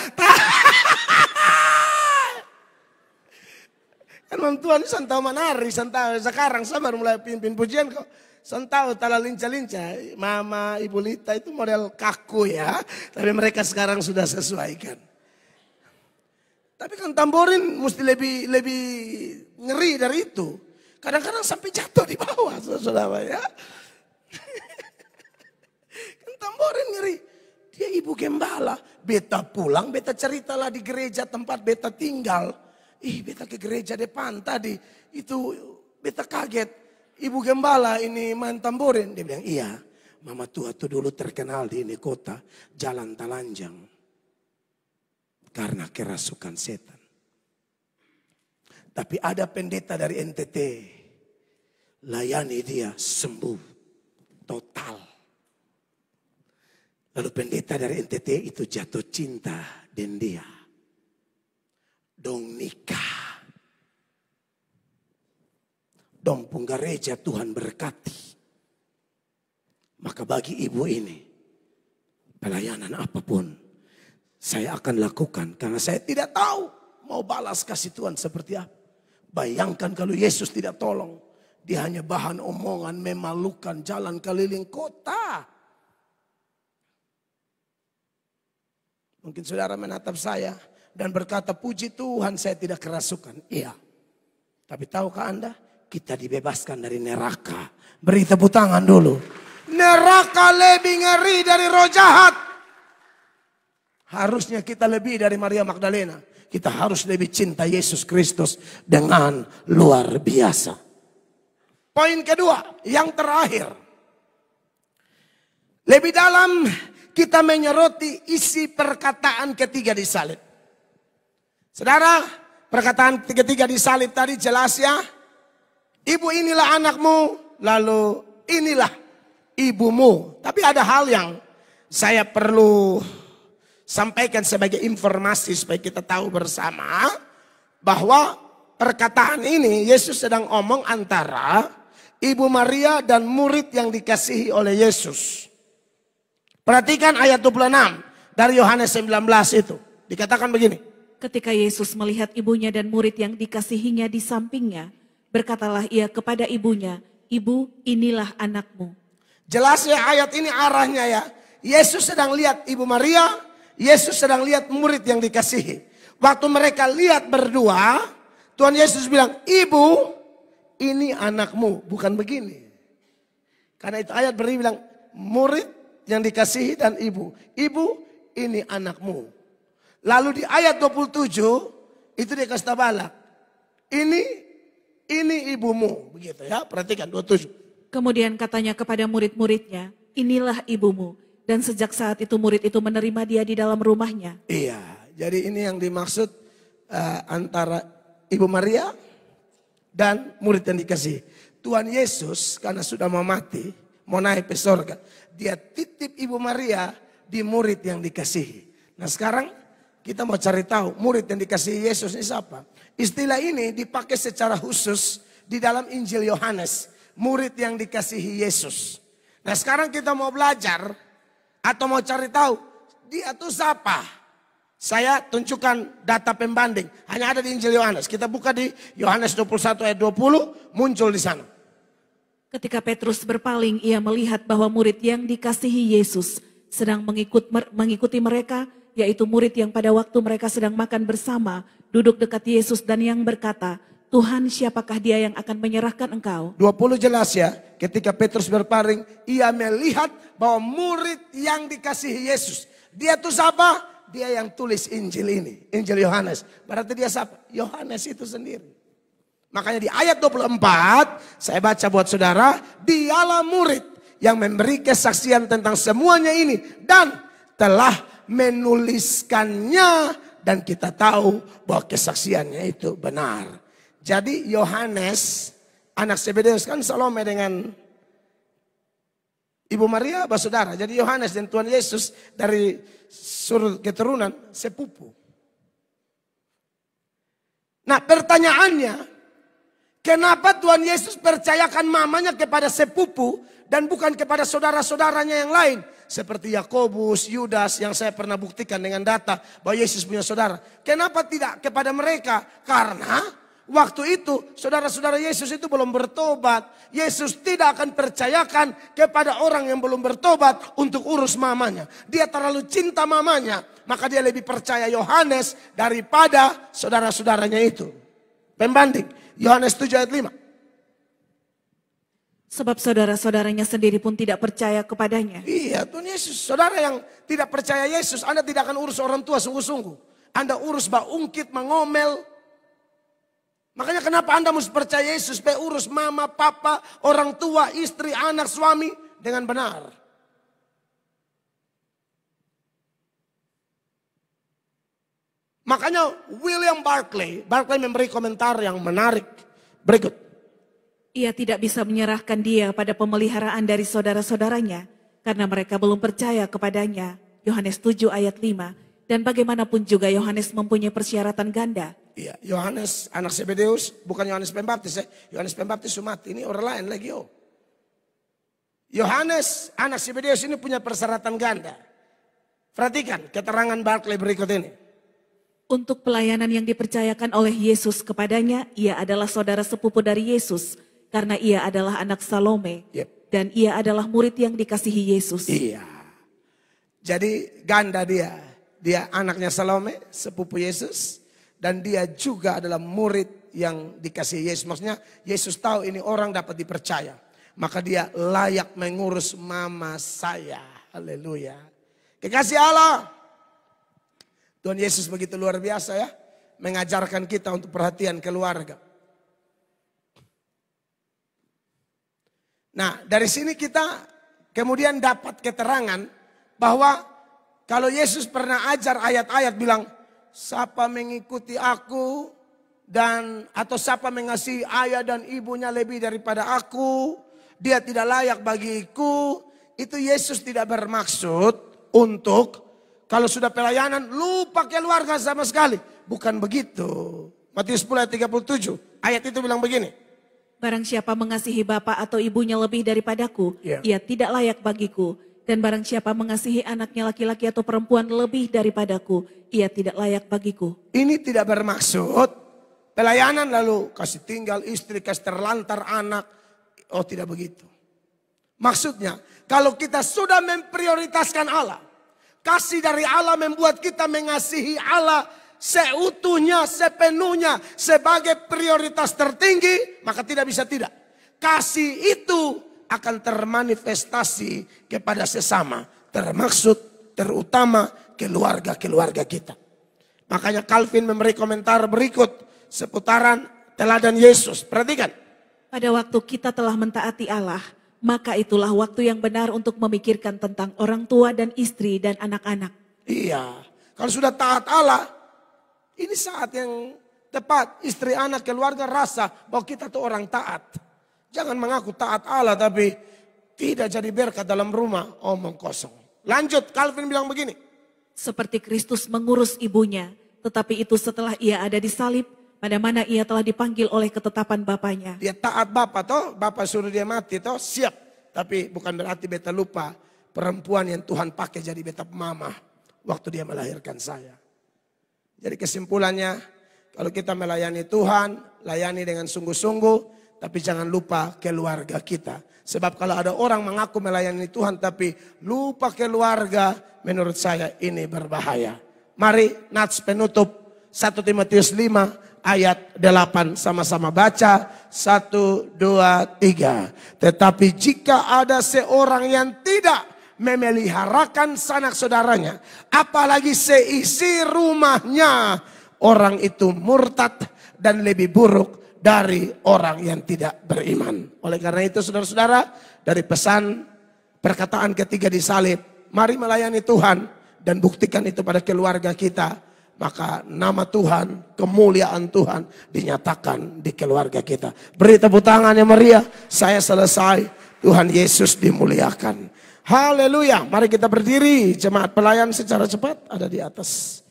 Kan mam Tuhan santau menari. Santau sekarang saya baru mulai pimpin pujian kok. Santau tala lincah-lincah. Mama, Ibu Lita itu model kaku ya. Tapi mereka sekarang sudah sesuaikan. Tapi kan tamborin mesti lebih ngeri dari itu. Kadang-kadang sampai jatuh di bawah saudara ya. Kan tamborin ngeri. Dia ibu gembala. Beta pulang, beta ceritalah di gereja tempat beta tinggal. Beta ke gereja depan tadi. Itu beta kaget. Ibu gembala ini main tamborin. Dia bilang, iya. Mama tua tuh dulu terkenal di ini kota. Jalan Talanjang. Karena kerasukan setan. Tapi ada pendeta dari NTT. Layani dia sembuh. Total. Lalu pendeta dari NTT itu jatuh cinta dengan dia. Dong nikah. Dong penggereja Tuhan berkati. Maka bagi ibu ini, pelayanan apapun saya akan lakukan. Karena saya tidak tahu mau balas kasih Tuhan seperti apa. Bayangkan kalau Yesus tidak tolong. Dia hanya bahan omongan memalukan jalan keliling kota. Mungkin saudara menatap saya dan berkata, puji Tuhan saya tidak kerasukan. Iya. Tapi tahukah Anda, kita dibebaskan dari neraka. Beri tepuk tangan dulu. Neraka lebih ngeri dari roh jahat. Harusnya kita lebih dari Maria Magdalena. Kita harus lebih cinta Yesus Kristus dengan luar biasa. Poin kedua, yang terakhir. Lebih dalam kita menyoroti isi perkataan ketiga di salib. Saudara, perkataan ketiga di salib tadi jelas ya. Ibu inilah anakmu, lalu inilah ibumu. Tapi ada hal yang saya perlu sampaikan sebagai informasi supaya kita tahu bersama. Bahwa perkataan ini Yesus sedang omong antara Ibu Maria dan murid yang dikasihi oleh Yesus. Perhatikan ayat 26 dari Yohanes 19 itu. Dikatakan begini. Ketika Yesus melihat ibunya dan murid yang dikasihinya di sampingnya, berkatalah ia kepada ibunya, "Ibu, inilah anakmu." Jelas ya ayat ini arahnya ya. Yesus sedang lihat Ibu Maria, Yesus sedang lihat murid yang dikasihi. Waktu mereka lihat berdua, Tuhan Yesus bilang, "Ibu, ini anakmu." Bukan begini. Karena itu ayat bilang, murid yang dikasihi dan ibu. Ibu, ini anakmu. Lalu di ayat 27, itu dia kasih tabalak. Ini ibumu. Begitu ya, perhatikan 27. Kemudian katanya kepada murid-muridnya, "Inilah ibumu." Dan sejak saat itu murid itu menerima dia di dalam rumahnya. Iya, jadi ini yang dimaksud antara Ibu Maria dan murid yang dikasihi. Tuhan Yesus karena sudah mau mati, mau naik ke surga. Dia titip Ibu Maria di murid yang dikasihi. Nah sekarang kita mau cari tahu murid yang dikasihi Yesus ini siapa? Istilah ini dipakai secara khusus di dalam Injil Yohanes. Murid yang dikasihi Yesus. Nah sekarang kita mau belajar atau mau cari tahu dia tuh siapa? Saya tunjukkan data pembanding. Hanya ada di Injil Yohanes. Kita buka di Yohanes 21 ayat 20 muncul di sana. Ketika Petrus berpaling, ia melihat bahwa murid yang dikasihi Yesus sedang mengikuti mereka, yaitu murid yang pada waktu mereka sedang makan bersama, duduk dekat Yesus dan yang berkata, "Tuhan, siapakah dia yang akan menyerahkan engkau?" 20 jelas ya, ketika Petrus berpaling, ia melihat bahwa murid yang dikasihi Yesus. Dia tuh siapa? Dia yang tulis Injil ini, Injil Yohanes. Berarti dia siapa? Yohanes itu sendiri. Makanya di ayat 24, saya baca buat saudara, dialah murid yang memberi kesaksian tentang semuanya ini. Dan telah menuliskannya dan kita tahu bahwa kesaksiannya itu benar. Jadi Yohanes, anak Zebedeus kan Salome dengan Ibu Maria bersaudara. Jadi Yohanes dan Tuhan Yesus dari surut keturunan sepupu. Nah pertanyaannya, kenapa Tuhan Yesus percayakan mamanya kepada sepupu dan bukan kepada saudara-saudaranya yang lain? Seperti Yakobus, Yudas yang saya pernah buktikan dengan data bahwa Yesus punya saudara. Kenapa tidak kepada mereka? Karena waktu itu saudara-saudara Yesus itu belum bertobat. Yesus tidak akan percayakan kepada orang yang belum bertobat untuk urus mamanya. Dia terlalu cinta mamanya. Maka dia lebih percaya Yohanes daripada saudara-saudaranya itu. Pembanding. Yohanes 7 ayat 5. Sebab saudara-saudaranya sendiri pun tidak percaya kepadanya. Iya, Tuhan Yesus. Saudara yang tidak percaya Yesus, Anda tidak akan urus orang tua sungguh-sungguh. Anda urus ungkit, mengomel. Makanya kenapa Anda mesti percaya Yesus, supaya urus mama, papa, orang tua, istri, anak, suami dengan benar. Makanya William Barclay memberi komentar yang menarik berikut. Ia tidak bisa menyerahkan dia pada pemeliharaan dari saudara-saudaranya karena mereka belum percaya kepadanya. Yohanes 7 ayat 5. Dan bagaimanapun juga Yohanes mempunyai persyaratan ganda. Iya, Yohanes anak Zebedeus, bukan Yohanes Pembaptis. Yohanes Pembaptis mati, ini orang lain lagi. Yohanes anak Zebedeus ini punya persyaratan ganda. Perhatikan keterangan Barclay berikut ini. Untuk pelayanan yang dipercayakan oleh Yesus kepadanya, ia adalah saudara sepupu dari Yesus. Karena ia adalah anak Salome. Dan ia adalah murid yang dikasihi Yesus. Iya. Jadi ganda dia. Dia anaknya Salome, sepupu Yesus. Dan dia juga adalah murid yang dikasihi Yesus. Maksudnya Yesus tahu ini orang dapat dipercaya. Maka dia layak mengurus mama saya. Haleluya. Kekasih Allah. Tuhan Yesus begitu luar biasa ya. Mengajarkan kita untuk perhatian keluarga. Nah, dari sini kita kemudian dapat keterangan bahwa kalau Yesus pernah ajar ayat-ayat bilang, siapa mengikuti aku dan atau siapa mengasihi ayah dan ibunya lebih daripada aku, dia tidak layak bagiku. Itu Yesus tidak bermaksud untuk kalau sudah pelayanan lupa keluarga sama sekali. Bukan begitu. Matius 10 ayat 37, ayat itu bilang begini. Barang siapa mengasihi bapak atau ibunya lebih daripadaku, ia tidak layak bagiku. Dan barang siapa mengasihi anaknya laki-laki atau perempuan lebih daripadaku, ia tidak layak bagiku. Ini tidak bermaksud pelayanan lalu kasih tinggal istri, kasih terlantar anak. Oh, tidak begitu. Maksudnya kalau kita sudah memprioritaskan Allah, kasih dari Allah membuat kita mengasihi Allah seutuhnya, sepenuhnya, sebagai prioritas tertinggi, maka tidak bisa tidak. Kasih itu akan termanifestasi kepada sesama, termaksud, terutama keluarga-keluarga kita. Makanya Calvin memberi komentar berikut seputaran teladan Yesus. Perhatikan. Pada waktu kita telah mentaati Allah, maka itulah waktu yang benar untuk memikirkan tentang orang tua dan istri dan anak-anak. Iya, kalau sudah taat Allah, ini saat yang tepat. Istri, anak, keluarga rasa bahwa kita tuh orang taat. Jangan mengaku taat Allah tapi tidak jadi berkat dalam rumah, omong kosong. Lanjut, Calvin bilang begini. Seperti Kristus mengurus ibunya, tetapi itu setelah ia ada di salib, pada mana ia telah dipanggil oleh ketetapan Bapaknya. Dia taat Bapak toh, Bapak suruh dia mati toh, siap. Tapi bukan berarti beta lupa perempuan yang Tuhan pakai jadi beta mama waktu dia melahirkan saya. Jadi kesimpulannya, kalau kita melayani Tuhan, layani dengan sungguh-sungguh, tapi jangan lupa keluarga kita. Sebab kalau ada orang mengaku melayani Tuhan tapi lupa keluarga, menurut saya ini berbahaya. Mari nats penutup 1 Timotius 5 ayat 8 sama-sama baca. 1, 2, 3. Tetapi jika ada seorang yang tidak memeliharakan sanak saudaranya, apalagi seisi rumahnya, orang itu murtad dan lebih buruk dari orang yang tidak beriman. Oleh karena itu saudara-saudara, dari pesan perkataan ketiga di salib, mari melayani Tuhan dan buktikan itu pada keluarga kita. Maka nama Tuhan, kemuliaan Tuhan dinyatakan di keluarga kita. Beri tepuk tangan yang meriah, saya selesai, Tuhan Yesus dimuliakan. Haleluya, mari kita berdiri, jemaat pelayan secara cepat ada di atas.